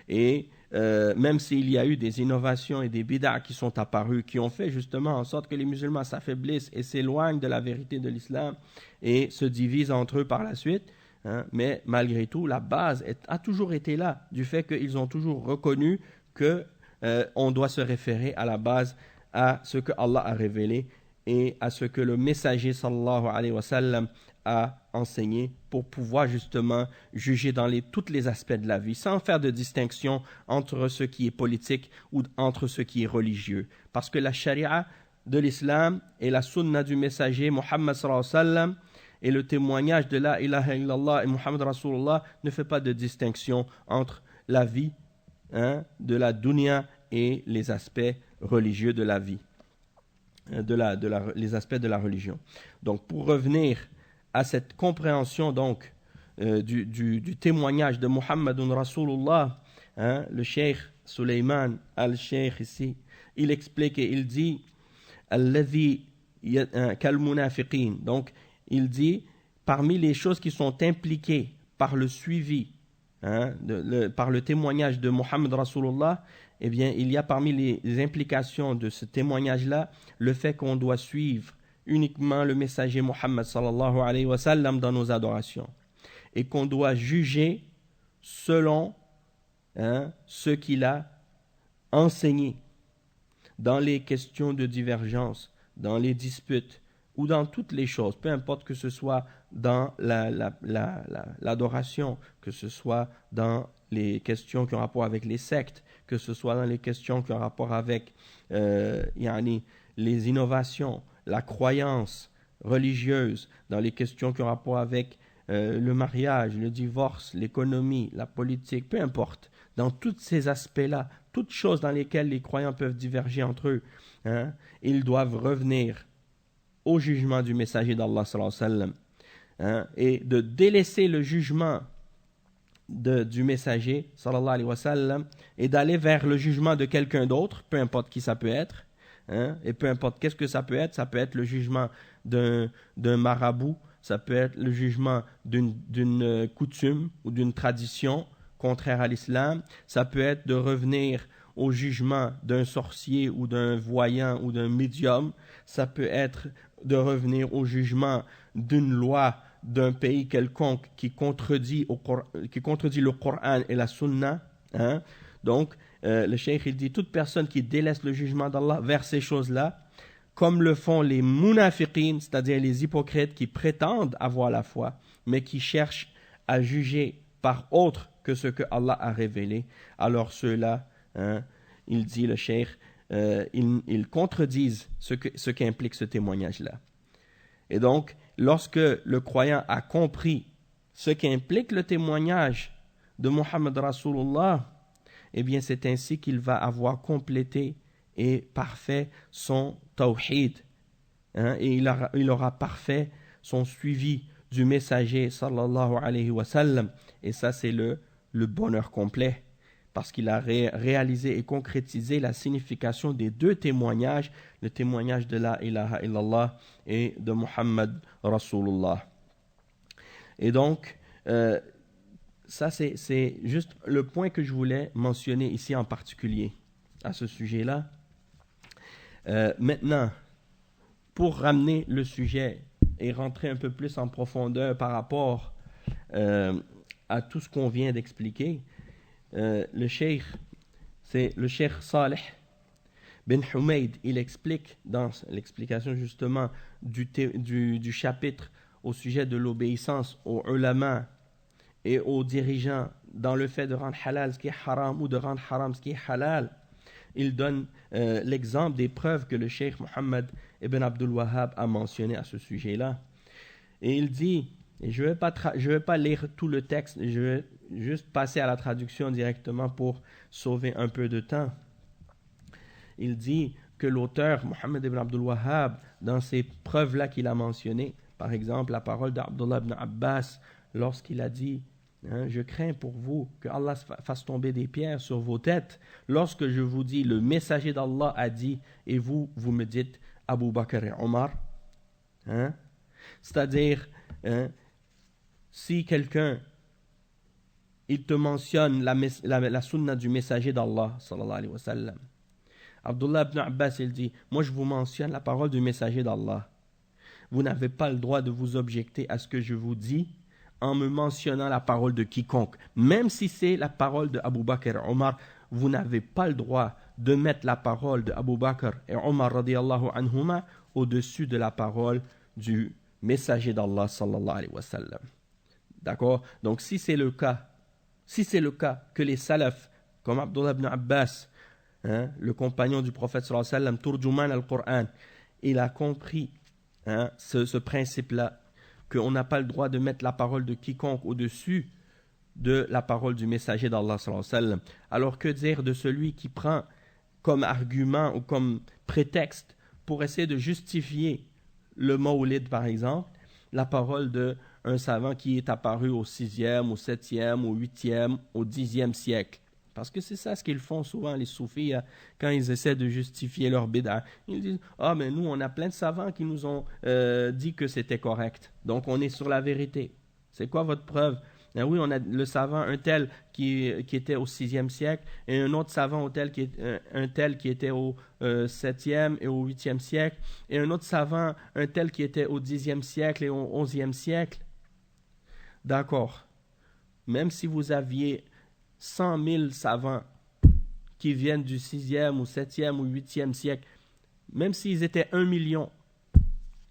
Et même s'il y a eu des innovations et des bid'ah qui sont apparues, qui ont fait justement en sorte que les musulmans s'affaiblissent et s'éloignent de la vérité de l'islam et se divisent entre eux par la suite, mais malgré tout, la base a toujours été là, du fait qu'ils ont toujours reconnu qu'on doit se référer à la base à ce que Allah a révélé et à ce que le messager sallallahu alayhi wa sallam a enseigné pour pouvoir justement juger dans tous les aspects de la vie sans faire de distinction entre ce qui est politique ou entre ce qui est religieux. Parce que la charia de l'islam et la sunna du messager Muhammad sallallahu alayhi wa sallam et le témoignage de la ilaha illallah et Muhammad Rasulullah ne fait pas de distinction entre la vie de la dunya et les aspects religieux de la vie, les aspects de la religion. Donc pour revenir à cette compréhension donc du témoignage de Muhammadun Rasulullah, le cheikh Suleiman al-Cheikh ici, il explique et il dit alladhi kal munafiqin. Donc il dit parmi les choses qui sont impliquées par le suivi, par le témoignage de Muhammad Rasulullah, eh bien il y a parmi les implications de ce témoignage-là le fait qu'on doit suivre uniquement le messager Muhammad sallallahu alayhi wa sallam dans nos adorations et qu'on doit juger selon ce qu'il a enseigné dans les questions de divergence, dans les disputes ou dans toutes les choses, peu importe que ce soit dans l'adoration, que ce soit dans les questions qui ont rapport avec les sectes, que ce soit dans les questions qui ont rapport avec les innovations, la croyance religieuse, dans les questions qui ont rapport avec le mariage, le divorce, l'économie, la politique, peu importe. Dans tous ces aspects-là, toutes choses dans lesquelles les croyants peuvent diverger entre eux, ils doivent revenir au jugement du messager d'Allah sallallahu alayhi wa sallam, et de délaisser le jugement du messager, sallallahu alayhi wa sallam, et d'aller vers le jugement de quelqu'un d'autre, peu importe qui ça peut être, hein, et peu importe qu'est-ce que ça peut être le jugement d'un marabout, ça peut être le jugement d'une coutume ou d'une tradition contraire à l'islam, ça peut être de revenir au jugement d'un sorcier ou d'un voyant ou d'un médium, ça peut être de revenir au jugement d'une loi d'un pays quelconque qui contredit le Coran et la Sunna. Hein? Donc, le cheikh il dit toute personne qui délaisse le jugement d'Allah vers ces choses-là, comme le font les munafiqin, c'est-à-dire les hypocrites qui prétendent avoir la foi, mais qui cherchent à juger par autre que ce que Allah a révélé, alors ceux-là, hein, il dit le cheikh, ils contredisent ce qu'implique ce témoignage-là. Et donc, lorsque le croyant a compris ce qu'implique le témoignage de Muhammad Rasulullah, eh bien c'est ainsi qu'il va avoir complété et parfait son tawhid. Hein, et il aura parfait son suivi du messager sallallahu alayhi wa sallam. Et ça c'est le bonheur complet. Parce qu'il a réalisé et concrétisé la signification des deux témoignages, le témoignage de la ilaha illallah et de Muhammad Rasulullah. Et donc, ça c'est juste le point que je voulais mentionner ici en particulier à ce sujet-là. Maintenant, pour ramener le sujet et rentrer un peu plus en profondeur par rapport à tout ce qu'on vient d'expliquer, le cheikh Saleh bin Humayd, il explique dans l'explication justement du chapitre au sujet de l'obéissance aux ulama et aux dirigeants dans le fait de rendre halal ce qui est haram ou de rendre haram ce qui est halal. Il donne l'exemple des preuves que le cheikh Mohammed ibn Abdul Wahhab a mentionné à ce sujet-là. Et il dit, et je ne vais pas lire tout le texte, je vais juste passer à la traduction directement pour sauver un peu de temps. Il dit que l'auteur, Mohammed ibn Abdul Wahhab, dans ces preuves-là qu'il a mentionnées, par exemple la parole d'Abdullah ibn Abbas, lorsqu'il a dit hein, « Je crains pour vous que Allah fasse tomber des pierres sur vos têtes, lorsque je vous dis, le messager d'Allah a dit, et vous me dites Abu Bakr et Omar. Hein? » C'est-à-dire, hein, si quelqu'un il te mentionne la sunna du messager d'Allah, sallallahu alayhi wa sallam. Abdullah ibn Abbas, il dit, moi je vous mentionne la parole du messager d'Allah. Vous n'avez pas le droit de vous objecter à ce que je vous dis en me mentionnant la parole de quiconque. Même si c'est la parole de Abu Bakr et Omar, vous n'avez pas le droit de mettre la parole de Abu Bakr et Omar radiyallahu anhuma au-dessus de la parole du messager d'Allah, sallallahu alayhi wa sallam. D'accord? Donc si c'est le cas que les salafs, comme Abdullah ibn Abbas, hein, le compagnon du prophète sallallahu alayhi wa sallam, Turjuman al-Qur'an, il a compris hein, ce principe-là, qu'on n'a pas le droit de mettre la parole de quiconque au-dessus de la parole du messager d'Allah sallallahu alayhi wa sallam. Alors que dire de celui qui prend comme argument ou comme prétexte pour essayer de justifier le Mawlid par exemple, la parole d'un savant qui est apparu au 6e, au 7e, au 8e, au 10e siècle. Parce que c'est ça ce qu'ils font souvent, les soufis, quand ils essaient de justifier leur bid'a. Ils disent « Ah, mais nous, on a plein de savants qui nous ont dit que c'était correct. Donc, on est sur la vérité. C'est quoi votre preuve ?» Oui, on a le savant, un tel qui était au 6e siècle, et un autre savant, un tel qui était au 7e et au 8e siècle, et un autre savant, un tel qui était au 10e siècle et au 11e siècle. D'accord. Même si vous aviez 100 000 savants qui viennent du 6e ou 7e ou 8e siècle, même s'ils étaient 1 million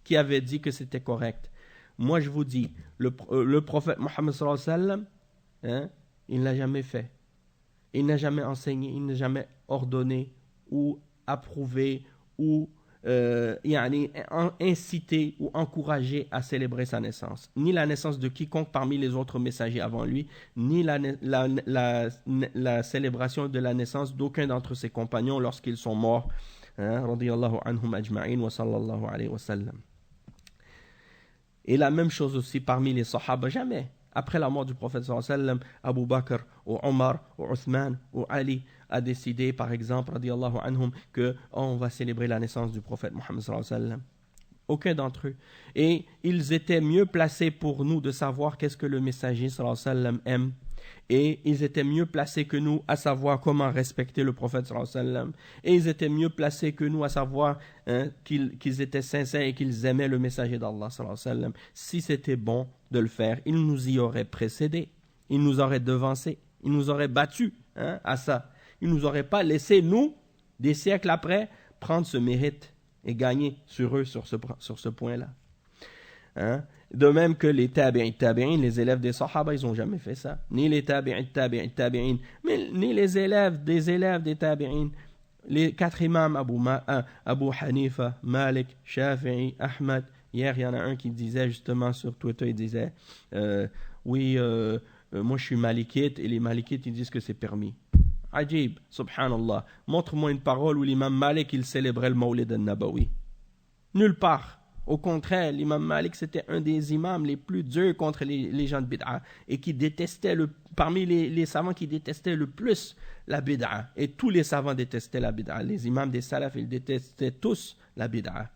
qui avaient dit que c'était correct, moi je vous dis, le prophète Mohammed sallallahu alayhi wa sallam, hein, il n'a jamais fait. Il n'a jamais enseigné, il n'a jamais ordonné ou approuvé ou incité ou encouragé à célébrer sa naissance. Ni la naissance de quiconque parmi les autres messagers avant lui, ni la célébration de la naissance d'aucun d'entre ses compagnons lorsqu'ils sont morts. Radiyallahu anhum ajma'in wa sallallahu alayhi wa sallam. Et la même chose aussi parmi les sahaba, jamais. après la mort du prophète sallallahu alayhi wa sallam, Abu Bakr ou Omar ou Uthman ou Ali a décidé, par exemple, radiyallahu anhum, que on va célébrer la naissance du prophète Mohammed sallallahu alayhi wa sallam. Aucun d'entre eux. Et ils étaient mieux placés pour nous de savoir qu'est-ce que le messager sallallahu alayhi wa sallam aime. Et ils étaient mieux placés que nous à savoir comment respecter le prophète sallallahu alayhi wa sallam. Et ils étaient mieux placés que nous à savoir qu'ils étaient sincères et qu'ils aimaient le messager d'Allah sallallahu alayhi wa sallam. Si c'était bon de le faire, ils nous y auraient précédés. Ils nous auraient devancés. Ils nous auraient battus à ça. Ils ne nous auraient pas laissé, nous, des siècles après, prendre ce mérite et gagner sur eux sur ce point-là. De même que les tabi'in, les élèves des sahaba, ils n'ont jamais fait ça. Ni les tabi'in, mais ni les élèves des tabi'in. Les 4 imams, Abu Hanifa, Malik, Shafi'i, Ahmad. Hier, il y en a un qui disait justement sur Twitter, il disait moi je suis malikite et les malikites ils disent que c'est permis. Ajib, subhanallah. Montre-moi une parole où l'imam Malik il célébrait le Mawlid al-Nabawi. Nulle part. Au contraire, l'imam Malik c'était un des imams les plus durs contre les gens de bid'a et qui détestait parmi les savants qui détestaient le plus la bid'a. Et tous les savants détestaient la bid'a. Les imams des salaf ils détestaient tous la bid'a.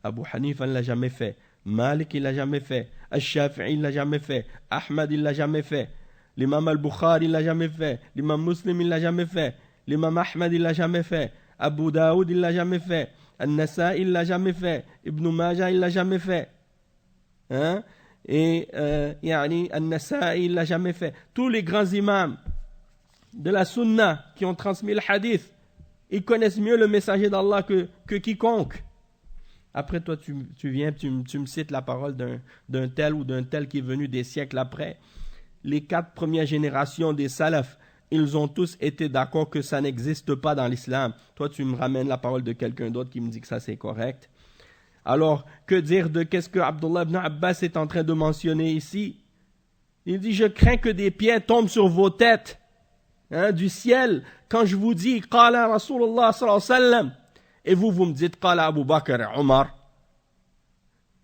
Abu Hanifa ne l'a jamais fait. Malik il l'a jamais fait. Al-Shafi'i il l'a jamais fait. Ahmad il l'a jamais fait. L'imam al-Bukhari il l'a jamais fait. L'imam Muslim il l'a jamais fait. L'imam Ahmad il l'a jamais fait. Abu Daoud il l'a jamais fait. Al-Nasa'i il l'a jamais fait. Ibn Majah il l'a jamais fait. Et Al-Nasa'i il l'a jamais fait. Tous les grands imams de la sunna qui ont transmis le hadith, ils connaissent mieux le messager d'Allah que quiconque. Après toi tu viens, tu me cites la parole d'un tel ou d'un tel qui est venu des siècles après. Les 4 premières générations des salafs, ils ont tous été d'accord que ça n'existe pas dans l'islam. Toi, tu me ramènes la parole de quelqu'un d'autre qui me dit que ça c'est correct. Alors, que dire de qu'est-ce que Abdullah ibn Abbas est en train de mentionner ici? Il dit, je crains que des pierres tombent sur vos têtes du ciel quand je vous dis, Qala Rasulullah sallallahu alayhi wa sallam, et vous me dites, Qala Abu Bakr et Omar.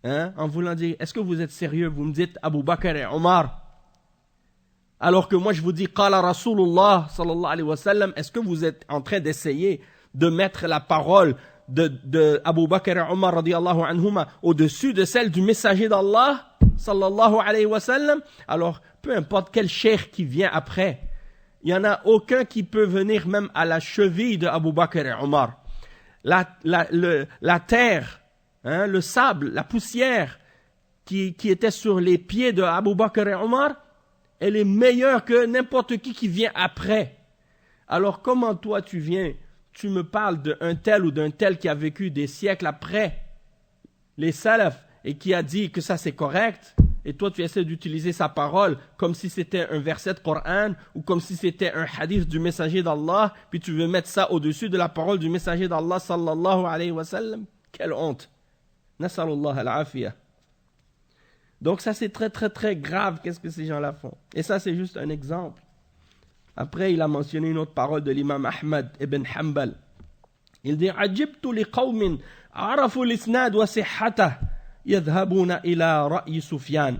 En voulant dire, est-ce que vous êtes sérieux? Vous me dites Abu Bakr et Omar. Alors que moi je vous dis Qala Rasulullah sallallahu alayhi wa sallam, est-ce que vous êtes en train d'essayer de mettre la parole de Abu Bakr et Omar radiyallahu anhuma au-dessus de celle du messager d'Allah sallallahu alayhi wa sallam? Alors peu importe quel cheikh qui vient après, il n'y en a aucun qui peut venir même à la cheville de Abu Bakr et Omar. La terre, le sable, la poussière qui était sur les pieds de Abu Bakr et Omar, elle est meilleure que n'importe qui vient après. Alors comment toi tu viens, tu me parles d'un tel ou d'un tel qui a vécu des siècles après les salafs et qui a dit que ça c'est correct, et toi tu essaies d'utiliser sa parole comme si c'était un verset de Coran ou comme si c'était un hadith du messager d'Allah, puis tu veux mettre ça au-dessus de la parole du messager d'Allah sallallahu alayhi wa sallam. Quelle honte. Nasalullah al-afiyah. Donc ça c'est très très très grave, qu'est-ce que ces gens-là font. Et ça c'est juste un exemple. Après il a mentionné une autre parole de l'imam Ahmad ibn Hanbal. Il dit Ajibtu li qawmin arafu l'isnad wa sihhatah yadhhabuna ila ra'yi Sufyan.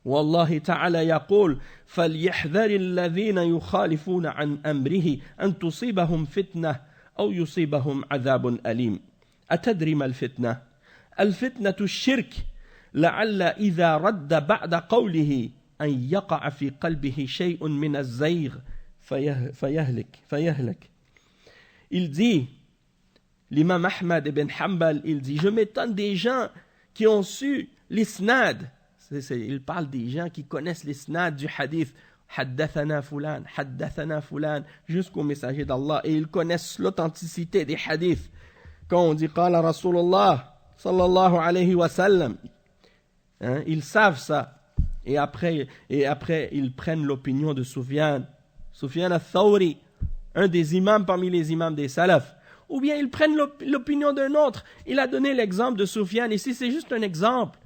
والله تعالى يقول فليحذر الذين يخالفون عن أمره أن تصيبهم فتنة أو يصيبهم عذاب أليم. أتدري ما الفتنة؟ الفتنة الشرك لعل إذا رد بعد قوله أن يقع في قلبه شيء من الزيغ فيهلك. Il dit, l'imam Ahmad ibn Hanbal, il dit, je m'étonne des gens qui ont su l'isnad. Il parle des gens qui connaissent l'isnad du hadith. Haddathana fulan, jusqu'au messager d'Allah. Et ils connaissent l'authenticité des hadiths. Quand on dit, Qala Rasulullah sallallahu alayhi wa sallam, ils savent ça. Et après, ils prennent l'opinion de Sufyan al-Thawri, un des imams parmi les imams des salafs. Ou bien ils prennent l'opinion d'un autre. Il a donné l'exemple de Sufyan. Ici, c'est juste un exemple.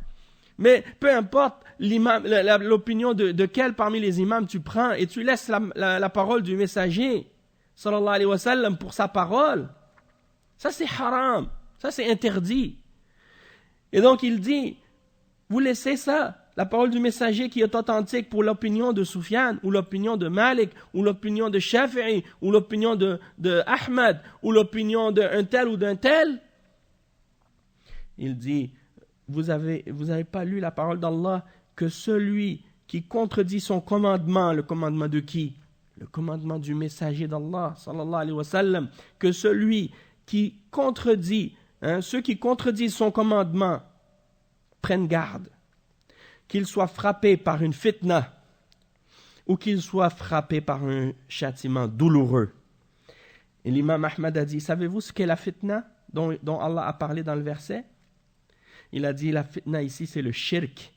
Mais peu importe l'opinion de quel parmi les imams tu prends, et tu laisses la parole du messager, sallallahu alayhi wa sallam, pour sa parole. Ça, c'est haram. Ça, c'est interdit. Et donc, il dit, vous laissez ça. la parole du messager qui est authentique pour l'opinion de Soufiane, ou l'opinion de Malik, ou l'opinion de Shafi'i, ou l'opinion de Ahmed, ou l'opinion d'un tel ou d'un tel. Il dit, vous avez pas lu la parole d'Allah, que celui qui contredit son commandement, le commandement de qui? Le commandement du messager d'Allah, sallallahu alayhi wa sallam, que celui qui contredit, ceux qui contredisent son commandement, prennent garde, qu'il soit frappé par une fitna, ou qu'il soit frappé par un châtiment douloureux. Et l'imam Ahmad a dit, savez-vous ce qu'est la fitna dont Allah a parlé dans le verset? Il a dit, la fitna ici, c'est le shirk.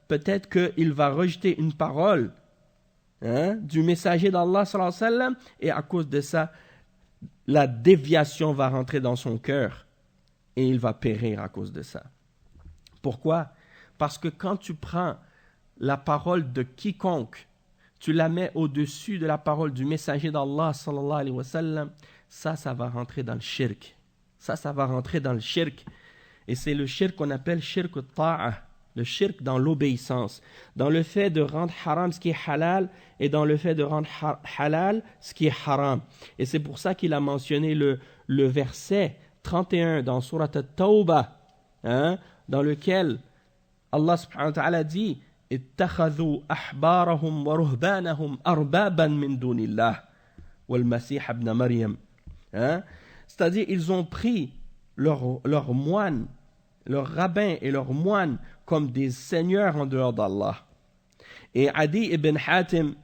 Peut-être qu'il va rejeter une parole du messager d'Allah, sallallahu alayhi wa sallam, et à cause de ça, la déviation va rentrer dans son cœur, et il va périr à cause de ça. Pourquoi? Parce que quand tu prends la parole de quiconque, tu la mets au-dessus de la parole du messager d'Allah, sallallahu alayhi wa sallam, ça va rentrer dans le shirk. Ça va rentrer dans le shirk. Et c'est le shirk qu'on appelle shirk al-ta'a, le shirk dans l'obéissance, dans le fait de rendre haram ce qui est halal et dans le fait de rendre halal ce qui est haram. Et c'est pour ça qu'il a mentionné le verset 31 dans Surat At-Tawbah, dans lequel Allah subhanahu wa ta'ala dit « Ittakhadhu ahbarahum wa ruhbanahum arbaban min dunillah wal masih ibn Maryam » C'est-à-dire, ils ont pris leurs moines, leurs rabbins et leurs moines comme des seigneurs en dehors d'Allah. Et Adi ibn Hatim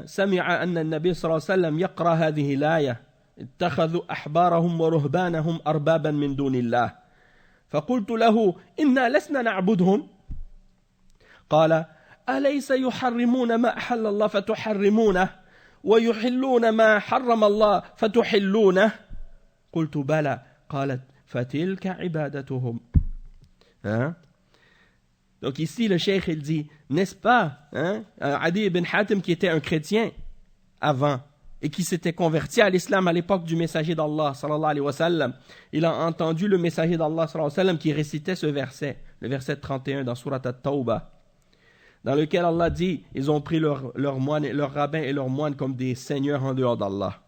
سمع أن النبي صلى الله عليه وسلم يقرأ هذه الآية اتخذوا أحبارهم ورهبانهم أربابا من دون الله فقلت له إنا لسنا نعبدهم قال أليس يحرمون ما أحل الله فتحرمونه ويحلون ما حرم الله فتحلونه قلت بلى قالت فتلك عبادتهم. Donc ici le cheikh il dit, n'est-ce pas Adi ibn Hatim qui était un chrétien avant et qui s'était converti à l'islam à l'époque du messager d'Allah sallallahu alayhi wa sallam, il a entendu le messager d'Allah sallallahu alayhi wa sallam qui récitait ce verset, le verset 31 dans Surat At-Tawbah, dans lequel Allah dit, ils ont pris leurs moines, leurs rabbins et leurs moines comme des seigneurs en dehors d'Allah.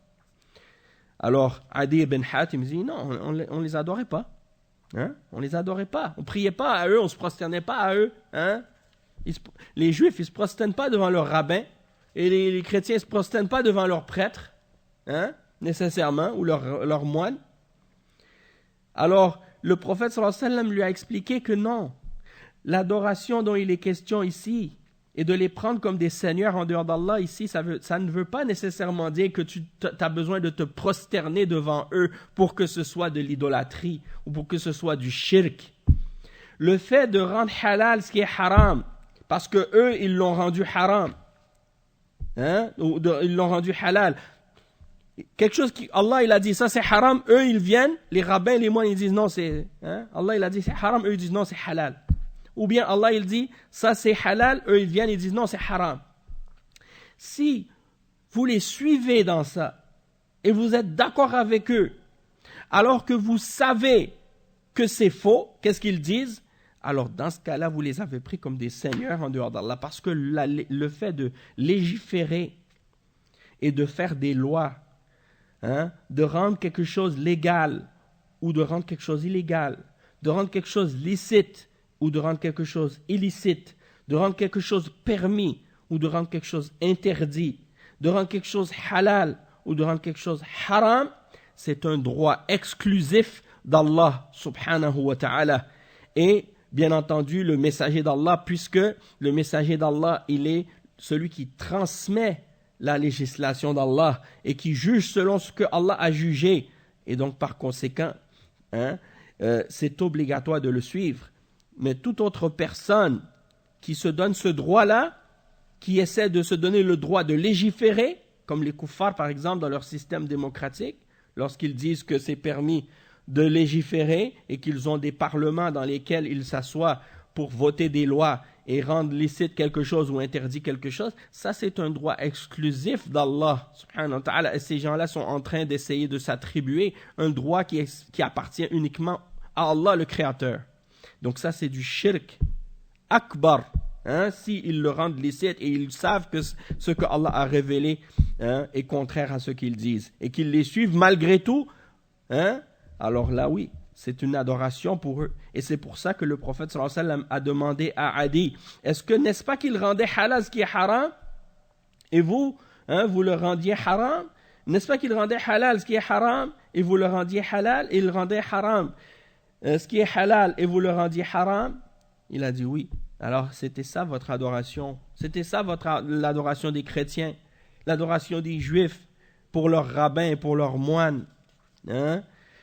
Alors Adi ibn Hatim dit, non, on les adorait pas. On les adorait pas, on priait pas à eux, on se prosternait pas à eux. Les juifs, ils se prosternent pas devant leurs rabbins, et les chrétiens se prosternent pas devant leurs prêtres, nécessairement, ou leurs moines. Alors, le prophète sallallahu alayhi wa sallam lui a expliqué que non, l'adoration dont il est question ici, et de les prendre comme des seigneurs en dehors d'Allah, ici, ça ne veut pas nécessairement dire que tu as besoin de te prosterner devant eux pour que ce soit de l'idolâtrie ou pour que ce soit du shirk. Le fait de rendre halal ce qui est haram, parce que eux, ils l'ont rendu haram, ils l'ont rendu halal. Quelque chose qui, Allah, il a dit, ça c'est haram, eux, ils viennent, les rabbins, les moines, ils disent non, c'est, Allah, il a dit c'est haram, eux, ils disent non, c'est halal. Ou bien Allah il dit, ça c'est halal, eux ils viennent, ils disent non c'est haram. Si vous les suivez dans ça, et vous êtes d'accord avec eux, alors que vous savez que c'est faux, qu'est-ce qu'ils disent? Alors dans ce cas-là, vous les avez pris comme des seigneurs en dehors d'Allah, parce que le fait de légiférer et de faire des lois, de rendre quelque chose légal, ou de rendre quelque chose illégal, de rendre quelque chose licite, ou de rendre quelque chose illicite, de rendre quelque chose permis, ou de rendre quelque chose interdit, de rendre quelque chose halal, ou de rendre quelque chose haram, c'est un droit exclusif d'Allah subhanahu wa ta'ala. Et bien entendu, le messager d'Allah, puisque le messager d'Allah, il est celui qui transmet la législation d'Allah et qui juge selon ce que Allah a jugé. Et donc, par conséquent, c'est obligatoire de le suivre. Mais toute autre personne qui se donne ce droit-là, qui essaie de se donner le droit de légiférer, comme les kuffars par exemple dans leur système démocratique, lorsqu'ils disent que c'est permis de légiférer et qu'ils ont des parlements dans lesquels ils s'assoient pour voter des lois et rendre licite quelque chose ou interdit quelque chose, ça c'est un droit exclusif d'Allah subhanahu wa ta'ala, et ces gens-là sont en train d'essayer de s'attribuer un droit qui appartient uniquement à Allah le Créateur. Donc ça c'est du shirk akbar, s'ils le rendent licite et ils savent que ce que Allah a révélé est contraire à ce qu'ils disent et qu'ils les suivent malgré tout, alors là oui, c'est une adoration pour eux. Et c'est pour ça que le prophète sallallahu alayhi wa sallam a demandé à Adi, n'est-ce pas qu'il rendait halal ce qui est haram et vous, vous le rendiez haram? N'est-ce pas qu'il rendait halal ce qui est haram et vous le rendiez halal, et il rendait haram ce qui est halal et vous le rendiez haram? Il a dit oui. Alors c'était ça votre adoration. C'était ça l'adoration des chrétiens, l'adoration des juifs pour leurs rabbins et pour leurs moines.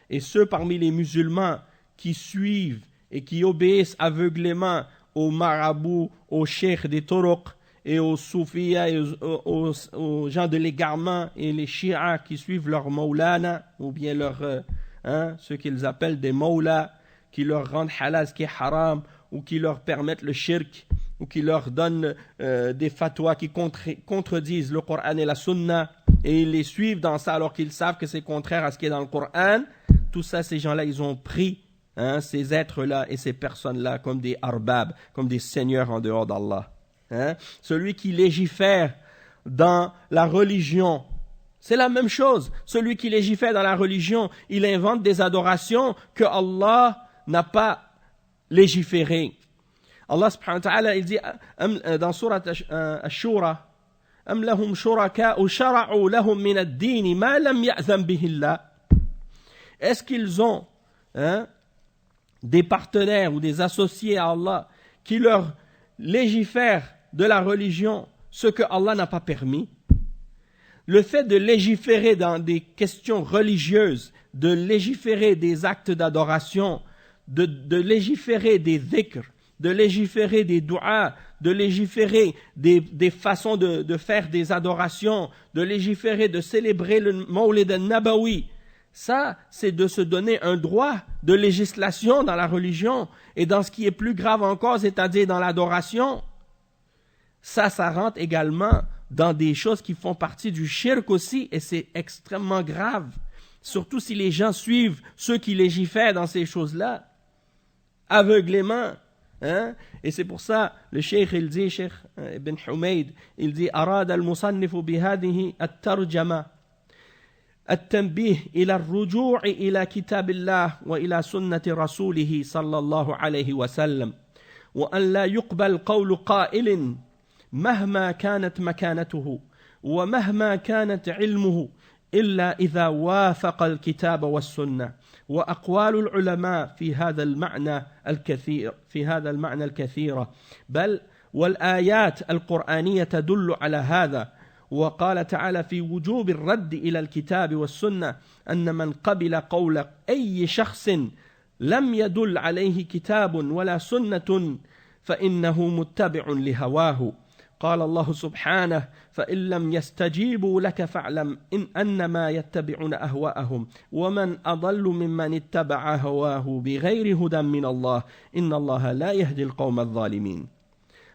Et ceux parmi les musulmans qui suivent et qui obéissent aveuglément aux marabouts, aux cheikhs des turuq et aux soufiyas et aux gens de l'égarement et les chiites qui suivent leurs maulana ou bien ceux qu'ils appellent des maulas, qui leur rendent halal ce qui est haram ou qui leur permettent le shirk ou qui leur donnent des fatwas qui contredisent le Coran et la Sunna et ils les suivent dans ça alors qu'ils savent que c'est contraire à ce qui est dans le Coran. Tout ça, ces gens-là, ils ont pris ces êtres-là et ces personnes-là comme des arbab, comme des seigneurs en dehors d'Allah. Celui qui légifère dans la religion, c'est la même chose. Celui qui légifère dans la religion, il invente des adorations que Allah n'a pas légiférées. Allah subhanahu wa ta'ala, il dit dans surat Ash-Shura, Am lahum shuraka'u shara'u lahum min ad-din ma lam ya'zam bihi Allah. Est-ce qu'ils ont des partenaires ou des associés à Allah qui leur légifèrent de la religion ce que Allah n'a pas permis? Le fait de légiférer dans des questions religieuses, de légiférer des actes d'adoration, de légiférer des dhikr, de légiférer des du'as, de légiférer des façons de faire des adorations, de légiférer, de célébrer le Mawlid al-Nabawi, ça, c'est de se donner un droit de législation dans la religion et dans ce qui est plus grave encore, c'est-à-dire dans l'adoration. Ça rentre également dans des choses qui font partie du shirk aussi et c'est extrêmement grave. Surtout si les gens suivent ceux qui légifèrent dans ces choses-là, aveuglément. Et c'est pour ça, le cheikh, il dit, Cheikh Ibn Humayd, il dit, أراد المصنف بهذه الترجمة التنبيه إلى الرجوع إلى كتاب الله وإلى سنة رسوله صلى الله عليه وسلم وأن لا يقبل قول قائل مهما كانت مكانته ومهما كانت علمه إلا إذا وافق الكتاب والسنة وأقوال العلماء في هذا المعنى الكثيرة بل والآيات القرآنية تدل على هذا وقال تعالى في وجوب الرد إلى الكتاب والسنة أن من قبل قول أي شخص لم يدل عليه كتاب ولا سنة فإنه متبع لهواه قال الله سبحانه فإن لم يستجيبوا لك فاعلم أنما يتبعون أهواءهم ومن أضل ممن اتبع هواه بغير هدى من الله إن الله لا يهدي القوم الظالمين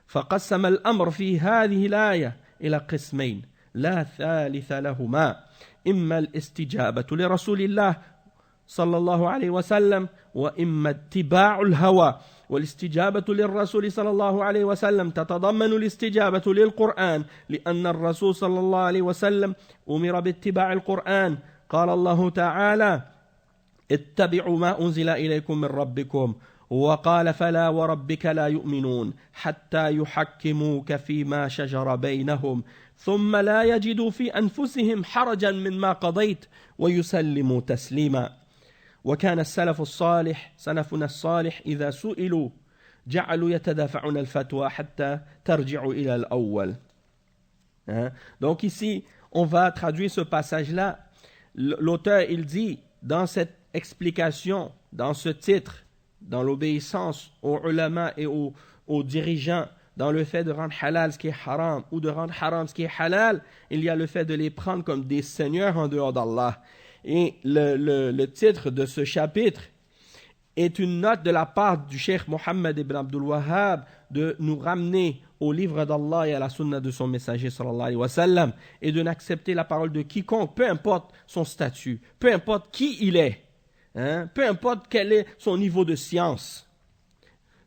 فقسم الأمر في هذه الآية إلى قسمين لا ثالث لهما إما الاستجابة لرسول الله صلى الله عليه وسلم وإما اتباع الهوى والاستجابة للرسول صلى الله عليه وسلم تتضمن الاستجابة للقرآن لأن الرسول صلى الله عليه وسلم أمر باتباع القرآن قال الله تعالى اتبعوا ما أنزل إليكم من ربكم وقال فلا وربك لا يؤمنون حتى يحكموك فيما شجر بينهم ثم لا يجدوا في أنفسهم حرجا مما قضيت ويسلموا تسليما وكان السلف الصالح سلفنا الصالح إذا سئلوا جعلوا يتدافعون الفتوى حتى ترجعوا إلى الأول. Donc ici, on va traduire ce passage-là. L'auteur, il dit, dans cette explication, dans ce titre, dans l'obéissance aux ulama et aux dirigeants, dans le fait de rendre halal ce qui est haram ou de rendre haram ce qui est halal, il y a le fait de les prendre comme des seigneurs en dehors d'Allah. Et le titre de ce chapitre est une note de la part du cheikh Mohammed ibn Abdul Wahhab de nous ramener au livre d'Allah et à la sunna de son messager sallallahu alayhi wa sallam et de n'accepter la parole de quiconque, peu importe son statut, peu importe qui il est, peu importe quel est son niveau de science.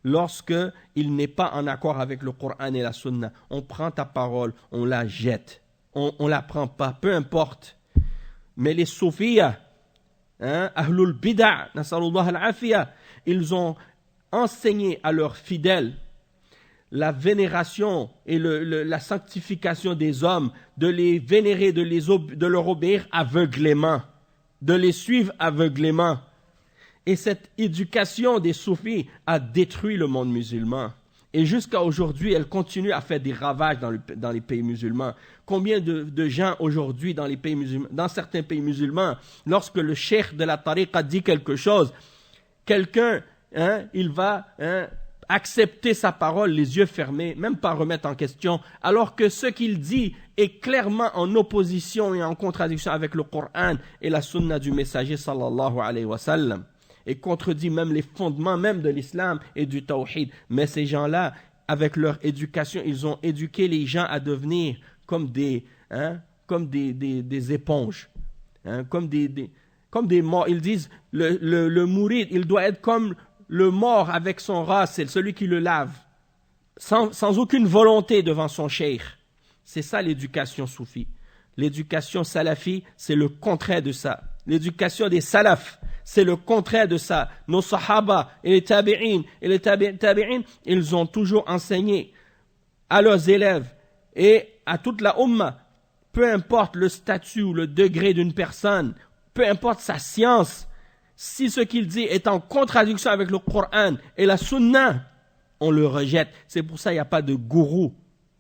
lorsque il n'est pas en accord avec le Coran et la Sunna. On prend ta parole, on la jette. On la prend pas, peu importe. Mais les soufiyas, Ahlul Bid'a, nasallallahu al-afiyah, ils ont enseigné à leurs fidèles la vénération et la sanctification des hommes, de les vénérer, de leur obéir aveuglément, de les suivre aveuglément. Et cette éducation des soufis a détruit le monde musulman. Et jusqu'à aujourd'hui, elle continue à faire des ravages dans les pays musulmans. Combien de gens aujourd'hui dans certains pays musulmans, lorsque le cheikh de la tariqa dit quelque chose, quelqu'un, il va accepter sa parole les yeux fermés, même pas remettre en question, alors que ce qu'il dit est clairement en opposition et en contradiction avec le Coran et la sunna du messager sallallahu alayhi wa sallam, et contredit même les fondements même de l'islam et du tawhid. Mais ces gens-là, avec leur éducation, ils ont éduqué les gens à devenir comme des éponges, comme des morts. Ils disent, le mourid, il doit être comme le mort avec son ras, c'est celui qui le lave, sans aucune volonté devant son cheikh. C'est ça l'éducation soufie. L'éducation salafi, c'est le contraire de ça. L'éducation des salafs, c'est le contraire de ça. Nos sahaba et les tabi'in, ils ont toujours enseigné à leurs élèves et à toute la umma, peu importe le statut ou le degré d'une personne, peu importe sa science, si ce qu'il dit est en contradiction avec le Coran et la Sunna, on le rejette. C'est pour ça qu'il n'y a pas de gourou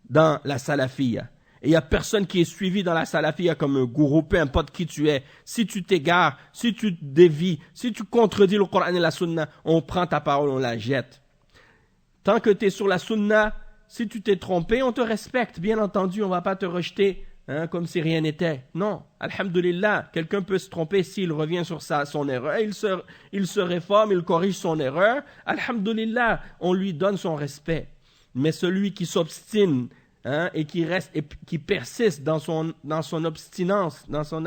dans la salafiyya. Et il n'y a personne qui est suivi dans la salafiyya comme un gourou, peu importe qui tu es. Si tu t'égares, si tu dévies, si tu contredis le Coran et la Sunna, on prend ta parole, on la jette. Tant que tu es sur la Sunna, si tu t'es trompé, on te respecte. Bien entendu, on ne va pas te rejeter comme si rien n'était. Non, alhamdulillah, quelqu'un peut se tromper s'il revient sur son erreur, il se réforme, il corrige son erreur. Alhamdulillah, on lui donne son respect. Mais celui qui s'obstine et qui reste et qui persiste dans son obstinance, dans son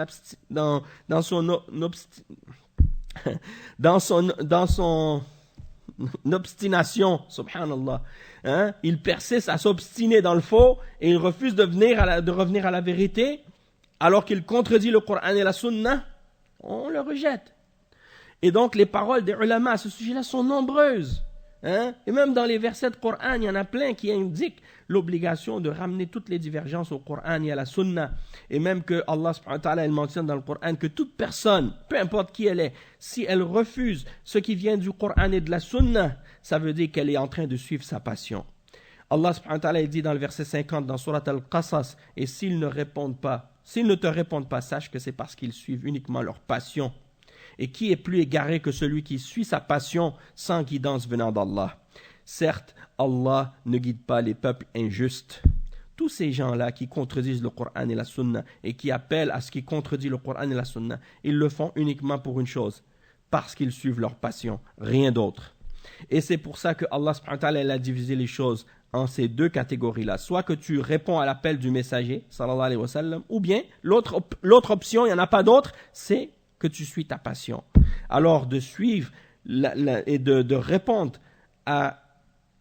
obstination, subhanallah. Il persiste à s'obstiner dans le faux et il refuse de revenir à la vérité alors qu'il contredit le Coran et la Sunna, on le rejette. Et donc les paroles des ulama à ce sujet-là sont nombreuses. Et même dans les versets de Coran, il y en a plein qui indiquent l'obligation de ramener toutes les divergences au Coran et à la Sunna. Et même que Allah subhanahu wa ta'ala mentionne dans le Coran que toute personne, peu importe qui elle est, si elle refuse ce qui vient du Coran et de la Sunna, ça veut dire qu'elle est en train de suivre sa passion. Allah subhanahu wa ta'ala dit dans le verset 50 dans Surat Al-Qasas, et s'ils ne te répondent pas, sache que c'est parce qu'ils suivent uniquement leur passion. Et qui est plus égaré que celui qui suit sa passion sans guidance venant d'Allah? Certes, Allah ne guide pas les peuples injustes. Tous ces gens-là qui contredisent le Coran et la Sunna et qui appellent à ce qui contredit le Coran et la Sunna, ils le font uniquement pour une chose, parce qu'ils suivent leur passion, rien d'autre. Et c'est pour ça que Allah subhanahu wa ta'ala a divisé les choses en ces deux catégories-là. Soit que tu réponds à l'appel du messager, sallallahu alayhi wa sallam, ou bien l'autre option, il n'y en a pas d'autre, c'est que tu suis ta passion. Alors de suivre et de répondre à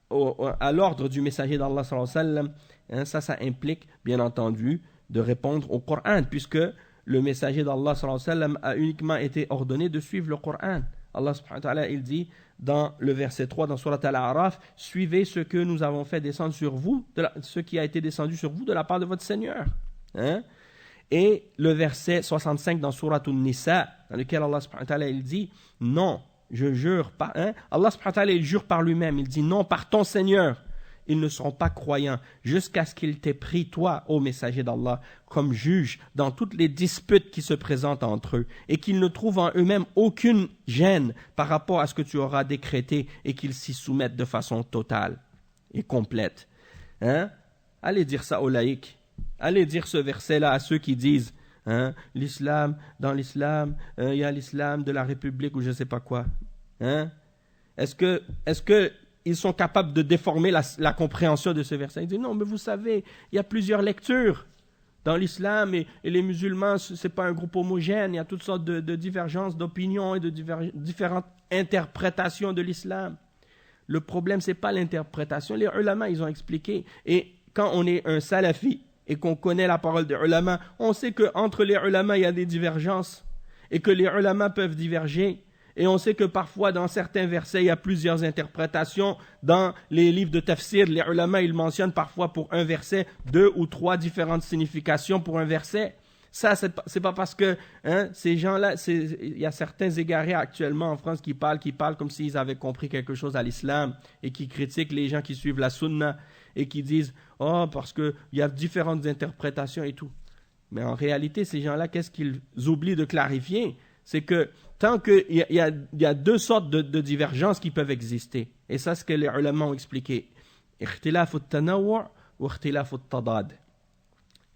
l'ordre du messager d'Allah sallallahu alayhi wa sallam, ça implique bien entendu de répondre au Coran, puisque le messager d'Allah sallallahu alayhi wa sallam a uniquement été ordonné de suivre le Coran. Allah subhanahu wa ta'ala, il dit dans le verset 3 dans Surat Al-A'raf, suivez ce que nous avons fait descendre sur vous, ce qui a été descendu sur vous de la part de votre Seigneur. Et le verset 65 dans Surat An-Nisa, dans lequel Allah subhanahu wa ta'ala, il dit non, je jure par Allah subhanahu wa ta'ala, il jure par lui-même, il dit non, par ton Seigneur, ils ne seront pas croyants jusqu'à ce qu'il t'ait pris toi, ô messager d'Allah, comme juge dans toutes les disputes qui se présentent entre eux et qu'ils ne trouvent en eux-mêmes aucune gêne par rapport à ce que tu auras décrété et qu'ils s'y soumettent de façon totale et complète. Allez dire ça aux laïcs. Allez dire ce verset-là à ceux qui disent l'islam, dans l'islam, il y a l'islam de la République ou je ne sais pas quoi. Est-ce que ils sont capables de déformer la compréhension de ce verset? Ils disent non, mais vous savez, il y a plusieurs lectures dans l'islam et les musulmans, ce n'est pas un groupe homogène, il y a toutes sortes de divergences d'opinions et de différentes interprétations de l'islam. Le problème, ce n'est pas l'interprétation. Les ulama, ils ont expliqué. Et quand on est un salafi et qu'on connaît la parole des ulama, on sait qu'entre les ulama, il y a des divergences et que les ulama peuvent diverger. Et on sait que parfois, dans certains versets, il y a plusieurs interprétations. Dans les livres de tafsir, les ulama, ils mentionnent parfois pour un verset 2 ou 3 différentes significations pour un verset. Ça, c'est pas parce que ces gens-là, il y a certains égarés actuellement en France qui parlent comme s'ils avaient compris quelque chose à l'islam et qui critiquent les gens qui suivent la sunna et qui disent « Oh, parce qu'il y a différentes interprétations et tout ». Mais en réalité, ces gens-là, qu'est-ce qu'ils oublient de clarifier? C'est que tant qu'il y a deux sortes de divergences qui peuvent exister. Et ça, c'est ce que les ulama ont expliqué. « Ikhtilaf al-tanawwu' ou ikhtilaf al-tadad ».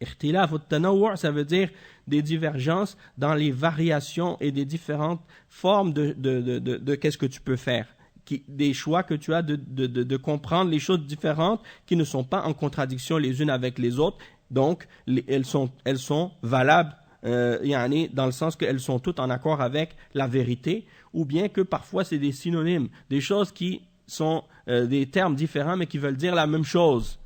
Ikhtilaf al-tanawwu', ça veut dire des divergences dans les variations et des différentes formes de qu'est-ce que tu peux faire. Des choix que tu as de comprendre les choses différentes qui ne sont pas en contradiction les unes avec les autres. Donc, elles sont valables dans le sens qu'elles sont toutes en accord avec la vérité, ou bien que parfois c'est des synonymes, des choses qui sont des termes différents mais qui veulent dire la même chose.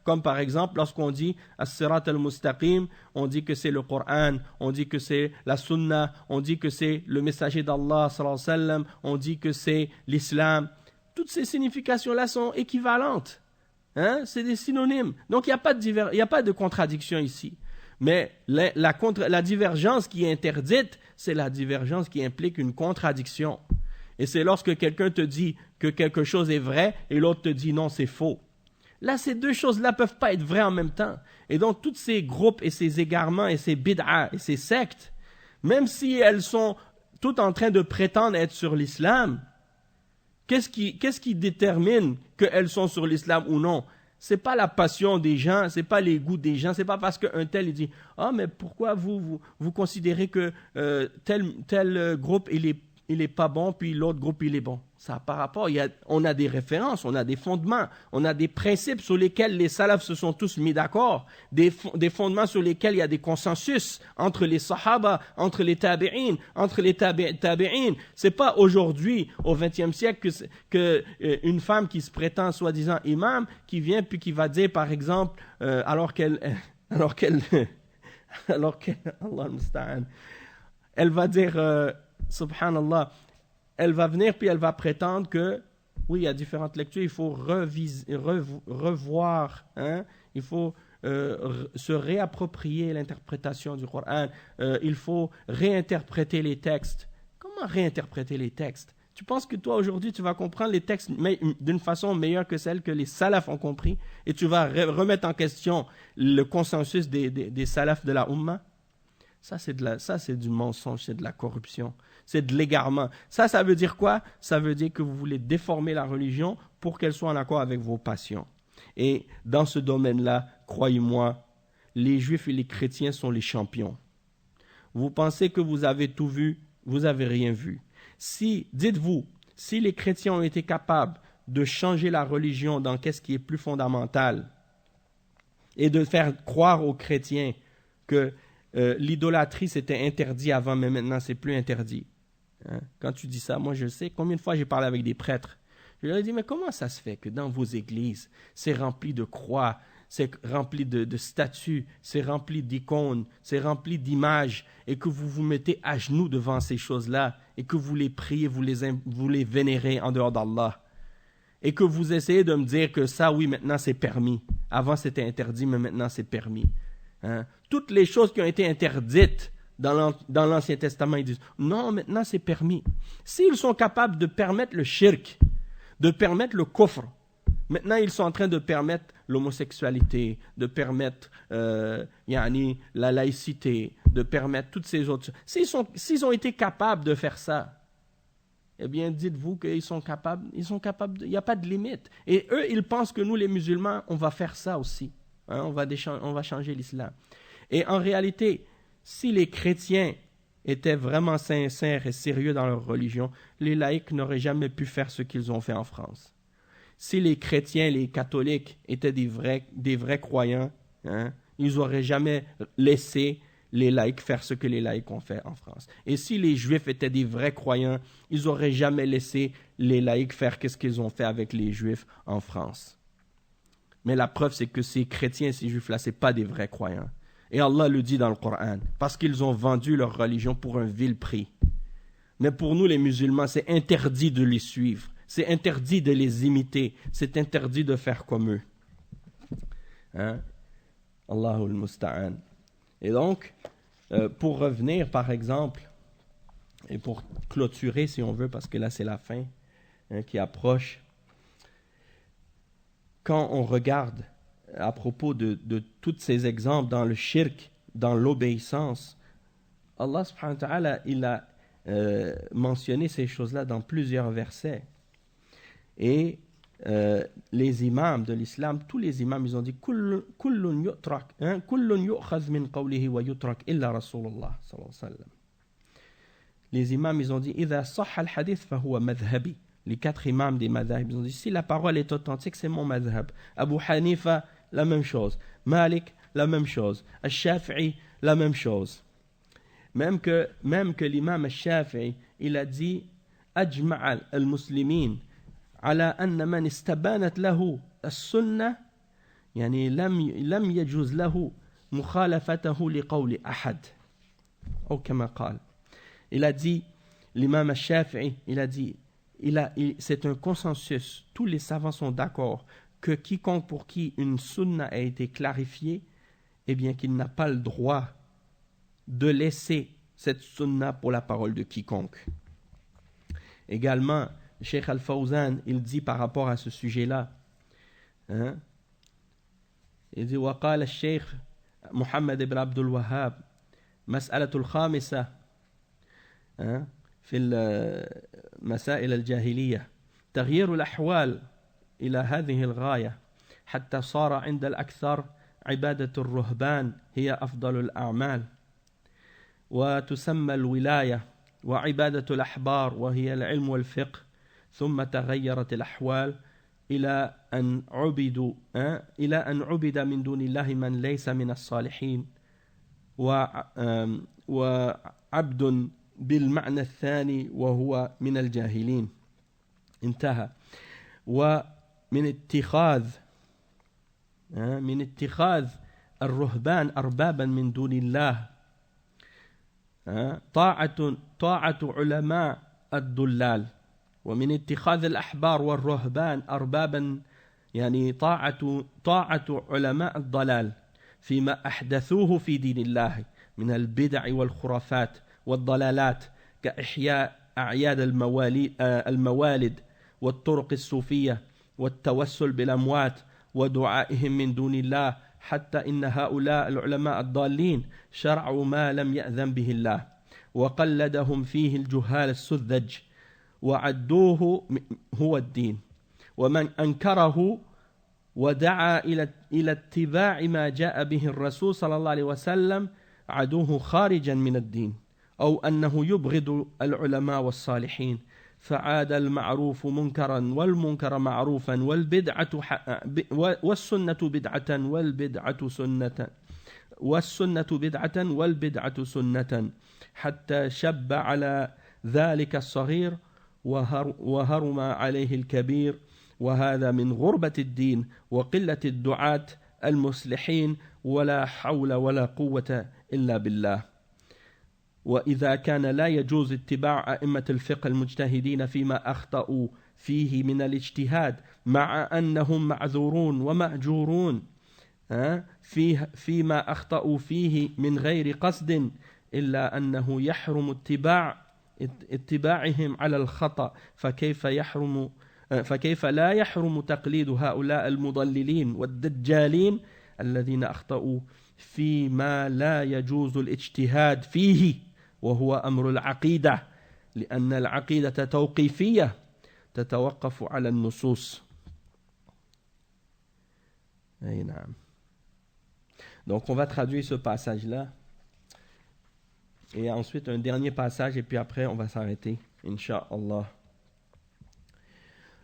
Comme par exemple, lorsqu'on dit As-Sirat al-Mustaqim, on dit que c'est le Coran, on dit que c'est la Sunna, on dit que c'est le messager d'Allah, sallallahu alayhi wa sallam, on dit que c'est l'Islam. Toutes ces significations-là sont équivalentes. C'est des synonymes. Donc il n'y a pas de contradiction ici. Mais la divergence qui est interdite, c'est la divergence qui implique une contradiction. Et c'est lorsque quelqu'un te dit que quelque chose est vrai et l'autre te dit non, c'est faux. Là, ces deux choses-là ne peuvent pas être vraies en même temps. Et donc, tous ces groupes et ces égarements et ces bid'a et ces sectes, même si elles sont toutes en train de prétendre être sur l'islam, qu'est-ce qui détermine qu'elles sont sur l'islam ou non? Ce n'est pas la passion des gens, ce n'est pas les goûts des gens, ce n'est pas parce qu'un tel il dit « Ah, mais pourquoi vous considérez que tel groupe il est pas bon, puis l'autre groupe il est bon ?» Ça n'a pas rapport. On a des références, on a des fondements, on a des principes sur lesquels les salafs se sont tous mis d'accord, des fondements sur lesquels il y a des consensus entre les sahaba, entre les tabi'in, entre les tabi'in. C'est pas aujourd'hui, au XXe siècle, que une femme qui se prétend soi-disant imam, qui vient puis qui va dire, par exemple, alors qu'elle, Allah musta'an, elle va dire, subhanallah, elle va venir puis elle va prétendre que, oui, il y a différentes lectures, il faut revoir, il faut se réapproprier l'interprétation du Coran, il faut réinterpréter les textes. Comment réinterpréter les textes? Tu penses que toi, aujourd'hui, tu vas comprendre les textes d'une façon meilleure que celle que les salafs ont compris et tu vas remettre en question le consensus des salafs de la Ummah? Ça, c'est du mensonge, c'est de la corruption. C'est de l'égarement. Ça veut dire quoi? Ça veut dire que vous voulez déformer la religion pour qu'elle soit en accord avec vos passions. Et dans ce domaine-là, croyez-moi, les juifs et les chrétiens sont les champions. Vous pensez que vous avez tout vu, vous n'avez rien vu. Dites-vous, si les chrétiens ont été capables de changer la religion dans qu'est-ce qui est plus fondamental et de faire croire aux chrétiens que l'idolâtrie c'était interdit avant, mais maintenant c'est plus interdit. Quand tu dis ça, moi je sais combien de fois j'ai parlé avec des prêtres. Je leur ai dit, mais comment ça se fait que dans vos églises, c'est rempli de croix, c'est rempli de statues, c'est rempli d'icônes, c'est rempli d'images, et que vous vous mettez à genoux devant ces choses-là, et que vous les priez, vous les vénérez en dehors d'Allah, et que vous essayez de me dire que ça, oui, maintenant c'est permis. Avant c'était interdit, mais maintenant c'est permis. Toutes les choses qui ont été interdites dans l'Ancien Testament, ils disent non, maintenant c'est permis. S'ils sont capables de permettre le shirk, de permettre le kufr, maintenant ils sont en train de permettre l'homosexualité, de permettre la laïcité, de permettre toutes ces autres choses. S'ils ont été capables de faire ça, eh bien dites-vous qu'ils sont capables, il n'y a pas de limite. Et eux, ils pensent que nous les musulmans, on va faire ça aussi. On va changer l'islam. Et en réalité, si les chrétiens étaient vraiment sincères et sérieux dans leur religion, les laïcs n'auraient jamais pu faire ce qu'ils ont fait en France. Si les chrétiens, les catholiques étaient des vrais croyants, ils n'auraient jamais laissé les laïcs faire ce que les laïcs ont fait en France. Et si les juifs étaient des vrais croyants, ils n'auraient jamais laissé les laïcs faire ce qu'ils ont fait avec les juifs en France. Mais la preuve, c'est que ces chrétiens, ces juifs-là, ce n'est pas des vrais croyants. Et Allah le dit dans le Coran, parce qu'ils ont vendu leur religion pour un vil prix. Mais pour nous, les musulmans, c'est interdit de les suivre. C'est interdit de les imiter. C'est interdit de faire comme eux. Hein? Allahul Musta'an. Et donc, pour revenir, par exemple, et pour clôturer, si on veut, parce que là, c'est la fin qui approche, quand on regarde à propos de tous ces exemples dans le shirk, dans l'obéissance, Allah subhanahu wa ta'ala, il a mentionné ces choses-là dans plusieurs versets. Et les imams de l'islam, tous les imams, ils ont dit kullun yu'trak, kullun yu'khadh min qawlihi wa yutrak illa Rasulullah sallallahu alayhi wa sallam. Les imams, ils ont dit idha sahha al-hadith fa huwa madhhabi. Les 4 imams des madhhab, ils ont dit si la parole est authentique, c'est mon madhhab. Abu Hanifa, la même chose. Malik, la même chose. Al-Shafi'i, la même chose. Même que l'imam Al-Shafi'i, il a dit ajma'a al-muslimin على أن من استبانت له السنة يعني لم يجوز له مخالفته لقول أحد أو كما قال. Il a dit, l'imam al-Shafi'i, il a dit, c'est un consensus, tous les savants sont d'accord que quiconque pour qui une sunna a été clarifiée, eh bien qu'il n'a pas le droit de laisser cette sunna pour la parole de quiconque. Également, Cheikh Al-Fawzan, il dit par rapport à ce sujet-là, hein, il dit وقال الشيخ محمد بن عبد الوهاب مسألة الخامسة في المسائل الجاهلية تغيير الأحوال إلى هذه الغاية حتى صار عند الأكثر عبادة الرهبان هي أفضل الأعمال وتسمى الولاية وعبادة الأحبار وهي العلم والفقه ثم تغيرت الأحوال إلى أن عبد من دون الله من ليس من الصالحين وعبد بالمعنى الثاني وهو من الجاهلين. انتهى. ومن اتخاذ الرهبان أربابا من دون الله طاعة علماء الضلال، ومن اتخاذ الأحبار والرهبان أربابا يعني طاعة علماء الضلال فيما أحدثوه في دين الله من البدع والخرافات والضلالات كإحياء أعياد الموالد والطرق الصوفية والتوسل بالأموات ودعائهم من دون الله، حتى إن هؤلاء العلماء الضالين شرعوا ما لم يأذن به الله وقلدهم فيه الجهال السذج وعدوه هو الدين، ومن أنكره ودعا إلى اتباع ما جاء به الرسول صلى الله عليه وسلم عدوه خارجا من الدين، أو أنه يبغض العلماء والصالحين فعاد المعروف منكرا والمنكر معروفا والسنة بدعة والبدعة سنة حتى شب على ذلك الصغير وهرم عليه الكبير، وهذا من غربة الدين وقلة الدعاة المصلحين ولا حول ولا قوة إلا بالله. وإذا كان لا يجوز اتباع أئمة الفقه المجتهدين فيما أخطأوا فيه من الاجتهاد مع أنهم معذورون ومأجورون فيما أخطأوا فيه من غير قصد، إلا أنه يحرم اتباعهم على الخطأ، فكيف لا يحرم تقليد هؤلاء المضللين والدجالين الذين أخطأوا فيما لا يجوز الاجتهاد فيه وهو أمر العقيدة، لأن العقيدة توقيفية تتوقف على النصوص. أي نعم. Donc on va traduire ce passage-là et ensuite un dernier passage et puis après on va s'arrêter, Inch'Allah.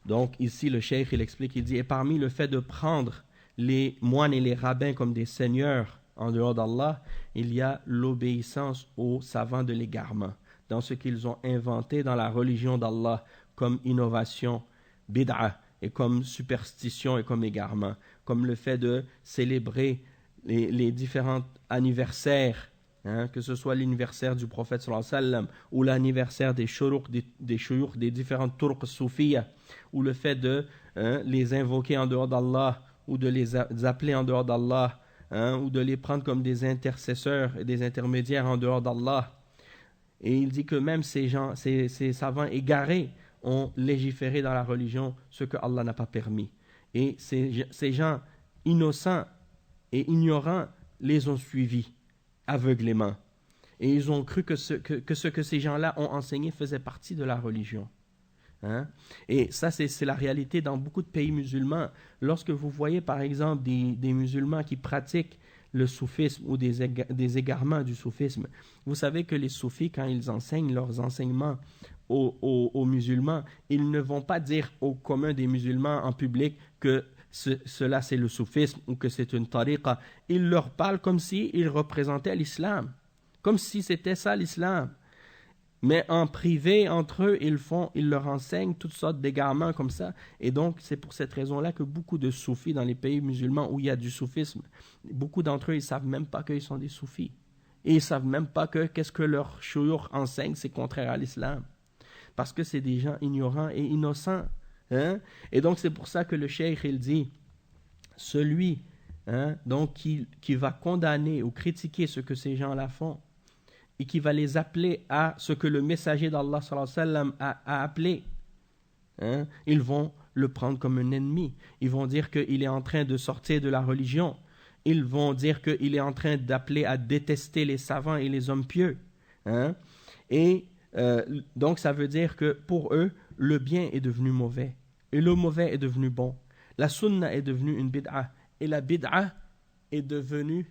Donc ici le cheikh il explique, il dit, et parmi le fait de prendre les moines et les rabbins comme des seigneurs en dehors d'Allah, il y a l'obéissance aux savants de l'égarement, dans ce qu'ils ont inventé dans la religion d'Allah comme innovation, bid'a, et comme superstition et comme égarement, comme le fait de célébrer les différents anniversaires, que ce soit l'anniversaire du prophète sallallahu alayhi wa sallam, ou l'anniversaire des shourouq, des différentes turques soufiyas, ou le fait de les invoquer en dehors d'Allah, ou de les appeler en dehors d'Allah, ou de les prendre comme des intercesseurs et des intermédiaires en dehors d'Allah. Et il dit que même ces gens, ces savants égarés ont légiféré dans la religion ce que Allah n'a pas permis. Et ces gens innocents et ignorants les ont suivis aveuglément. Et ils ont cru que ce que ces gens-là ont enseigné faisait partie de la religion. Et ça, c'est la réalité dans beaucoup de pays musulmans. Lorsque vous voyez, par exemple, des musulmans qui pratiquent le soufisme ou des égarements du soufisme, vous savez que les soufis, quand ils enseignent leurs enseignements aux musulmans, ils ne vont pas dire au commun des musulmans en public que cela c'est le soufisme ou que c'est une tariqa. Ils leur parlent comme s'ils représentaient l'islam, comme si c'était ça l'islam. Mais en privé, entre eux, ils leur enseignent toutes sortes d'égarements comme ça. Et donc, c'est pour cette raison-là que beaucoup de soufis dans les pays musulmans où il y a du soufisme, beaucoup d'entre eux, ils ne savent même pas qu'ils sont des soufis. Et ils ne savent même pas que qu'est-ce que leur chouyour enseigne, c'est contraire à l'islam. Parce que c'est des gens ignorants et innocents. Et donc, c'est pour ça que le cheikh, il dit, celui donc, qui va condamner ou critiquer ce que ces gens-là font, et qui va les appeler à ce que le messager d'Allah sallallahu alayhi wa sallam a appelé, ils vont le prendre comme un ennemi. Ils vont dire qu'il est en train de sortir de la religion. Ils vont dire qu'il est en train d'appeler à détester les savants et les hommes pieux. Et donc ça veut dire que pour eux, le bien est devenu mauvais et le mauvais est devenu bon. La sunna est devenue une bid'a et la bid'a est devenue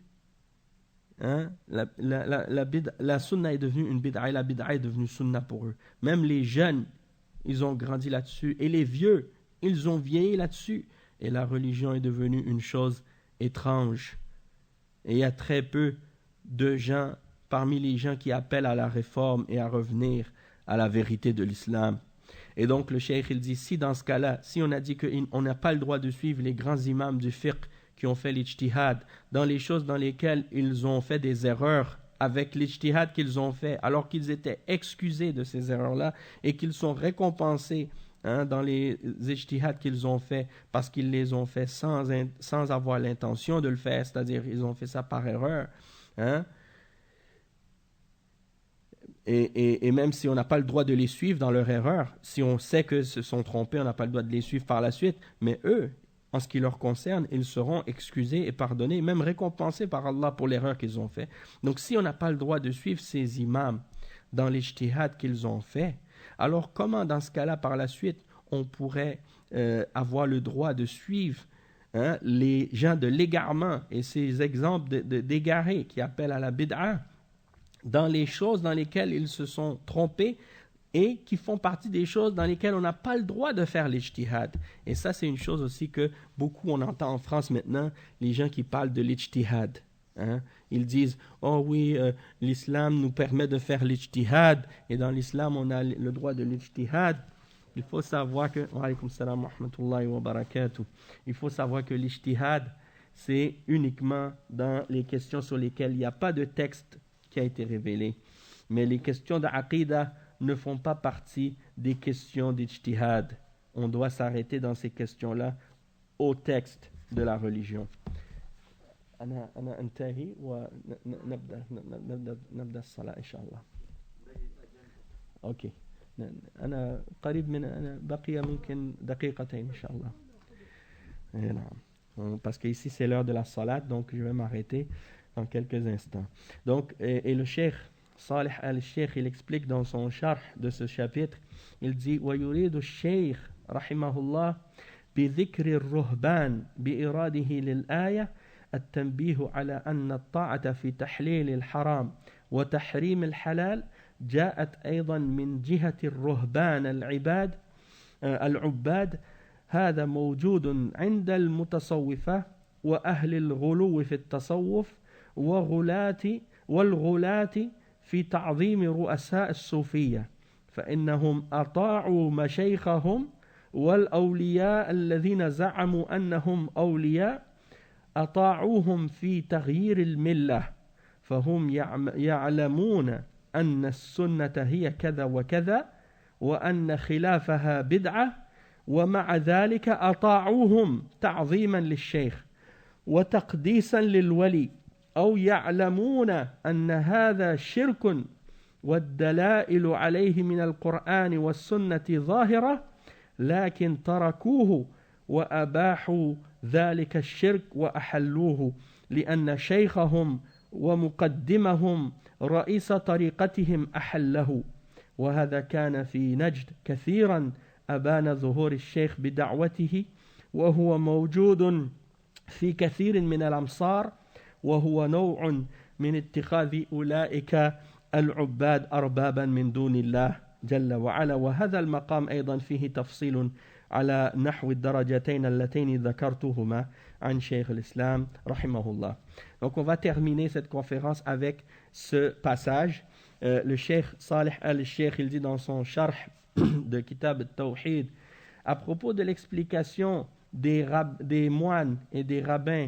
la sunna est devenue une bid'a et la bid'a est devenue sunna pour eux. Même les jeunes, ils ont grandi là-dessus. Et les vieux, ils ont vieilli là-dessus. Et la religion est devenue une chose étrange. Et il y a très peu de gens, parmi les gens qui appellent à la réforme et à revenir à la vérité de l'islam. Et donc le cheikh, il dit, si dans ce cas-là, si on a dit qu'on n'a pas le droit de suivre les grands imams du fiqh qui ont fait l'ijtihad, dans les choses dans lesquelles ils ont fait des erreurs avec l'ijtihad qu'ils ont fait, alors qu'ils étaient excusés de ces erreurs-là et qu'ils sont récompensés dans les ijtihads qu'ils ont fait parce qu'ils les ont fait sans avoir l'intention de le faire, c'est-à-dire ils ont fait ça par erreur. Et même si on n'a pas le droit de les suivre dans leur erreur, si on sait qu'ils se sont trompés, on n'a pas le droit de les suivre par la suite, mais eux, en ce qui leur concerne, ils seront excusés et pardonnés, même récompensés par Allah pour l'erreur qu'ils ont fait. Donc si on n'a pas le droit de suivre ces imams dans l'ijtihad qu'ils ont fait, alors comment dans ce cas-là, par la suite, on pourrait avoir le droit de suivre les gens de l'égarement et ces exemples d'égarés qui appellent à la bid'a dans les choses dans lesquelles ils se sont trompés et qui font partie des choses dans lesquelles on n'a pas le droit de faire l'ijtihad. Et ça, c'est une chose aussi que beaucoup on entend en France maintenant, les gens qui parlent de l'ijtihad. Ils disent, oh oui, l'islam nous permet de faire l'ijtihad, et dans l'islam, on a le droit de l'ijtihad. Il faut savoir que, wa alaykum salam wa rahmatullahi wa barakatuh. Il faut savoir que l'ijtihad, c'est uniquement dans les questions sur lesquelles il n'y a pas de texte qui a été révélé. Mais les questions d'aqida ne font pas partie des questions d'ijtihad. On doit s'arrêter dans ces questions-là au texte de la religion. أنا أنتهي ونبدأ الصلاة إن شاء الله. أوكي. أنا قريب من أنا بقي ممكن دقيقتين إن شاء الله. نعم. Parce que ici c'est l'heure de la salat, donc je vais m'arrêter dans quelques instants. Donc et le cheikh Salih al-Sheikh, il explique dans son charh de ce chapitre, il dit ويريد الشيخ رحمه الله بذكر الرهبان بإراده للآية التنبيه على أن الطاعة في تحليل الحرام وتحريم الحلال جاءت أيضا من جهة الرهبان العباد. هذا موجود عند المتصوفة وأهل الغلو في التصوف والغلاة في تعظيم رؤساء الصوفية فإنهم أطاعوا مشايخهم والأولياء الذين زعموا أنهم أولياء أطاعوهم في تغيير الملة فهم يعلمون أن السنة هي كذا وكذا وأن خلافها بدعة ومع ذلك أطاعوهم تعظيما للشيخ وتقديسا للولي أو يعلمون أن هذا شرك والدلائل عليه من القرآن والسنة ظاهرة لكن تركوه وأباحوا ذلك الشرك وأحلوه لأن شيخهم ومقدمهم رئيس طريقتهم أحله وهذا كان في نجد كثيرا أبان ظهور الشيخ بدعوته وهو موجود في كثير من الأمصار وهو نوع من اتخاذ أولئك العباد أربابا من دون الله جل وعلا وهذا المقام أيضا فيه تفصيل على نحو الدرجتين اللتين ذكرتهما عن شيخ الإسلام رحمه الله. Donc on va terminer cette conférence avec ce passage. Le Cheikh Salih al-Sheikh il dit dans son sharh de Kitab al-Tawhid à propos de l'explication des moines et des rabbins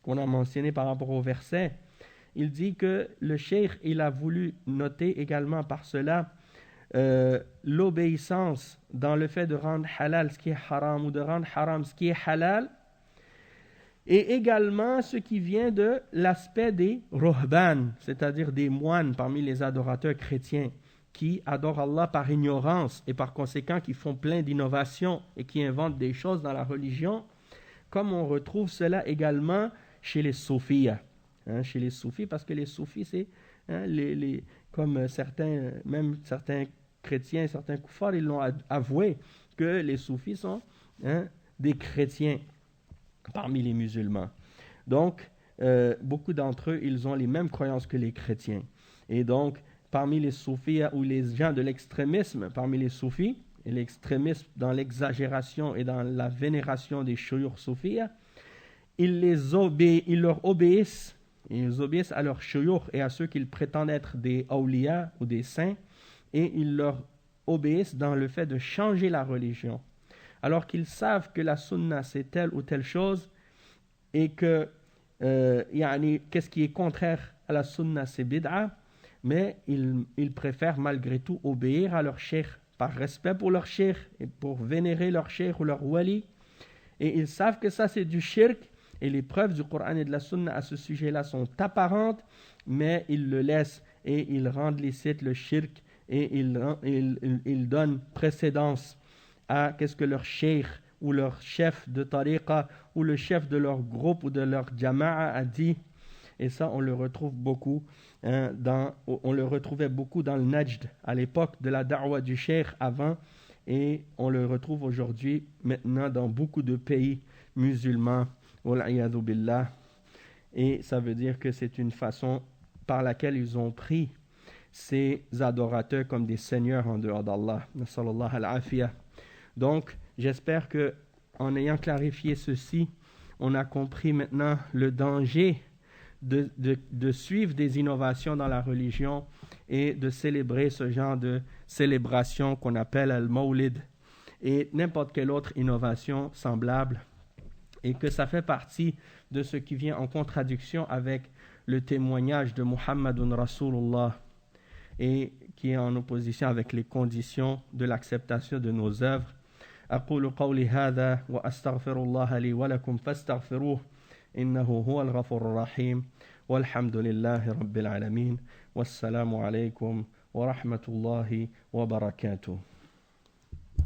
qu'on a mentionné par rapport au verset, il dit que le Cheikh il a voulu noter également par cela l'obéissance dans le fait de rendre halal ce qui est haram ou de rendre haram ce qui est halal et également ce qui vient de l'aspect des ruhban, c'est-à-dire des moines parmi les adorateurs chrétiens qui adorent Allah par ignorance et par conséquent qui font plein d'innovations et qui inventent des choses dans la religion, comme on retrouve cela également chez les soufis. Chez les soufis, parce que les soufis, c'est comme certains chrétiens, certains koufars, ils l'ont avoué que les soufis sont des chrétiens parmi les musulmans. Donc, beaucoup d'entre eux, ils ont les mêmes croyances que les chrétiens. Et donc, parmi les soufis ou les gens de l'extrémisme, parmi les soufis, et l'extrémisme dans l'exagération et dans la vénération des shuyukh soufis, ils leur obéissent, ils obéissent à leurs shuyukh et à ceux qu'ils prétendent être des awliya ou des saints, et ils leur obéissent dans le fait de changer la religion. Alors qu'ils savent que la sunna c'est telle ou telle chose et que qu'est-ce qui est contraire à la sunna c'est bid'a, mais ils préfèrent malgré tout obéir à leur cheikh par respect pour leur cheikh et pour vénérer leur cheikh ou leur wali, et ils savent que ça c'est du shirk et les preuves du Coran et de la sunna à ce sujet-là sont apparentes, mais ils le laissent et ils rendent licite le shirk et ils donnent précédence à qu'est-ce que leur cheikh ou leur chef de tariqa ou le chef de leur groupe ou de leur jama'a a dit. Et ça, on le retrouve beaucoup, on le retrouvait beaucoup dans le Najd à l'époque de la da'wa du cheikh avant, et on le retrouve aujourd'hui maintenant dans beaucoup de pays musulmans. Wal'iyadhu billah. Et ça veut dire que c'est une façon par laquelle ils ont pris ces adorateurs comme des seigneurs en dehors d'Allah. Nasallallahu al-afiyah. Donc, j'espère que en ayant clarifié ceci, on a compris maintenant le danger de suivre des innovations dans la religion et de célébrer ce genre de célébration qu'on appelle al-mawlid et n'importe quelle autre innovation semblable, et que ça fait partie de ce qui vient en contradiction avec le témoignage de Muhammadun Rasulullah et qui est en opposition avec les conditions de l'acceptation de nos œuvres. أقول قولي هذا وأستغفر الله لي ولكم فاستغفروه إنه هو الغفور الرحيم والحمد لله رب العالمين والسلام عليكم ورحمة الله وبركاته.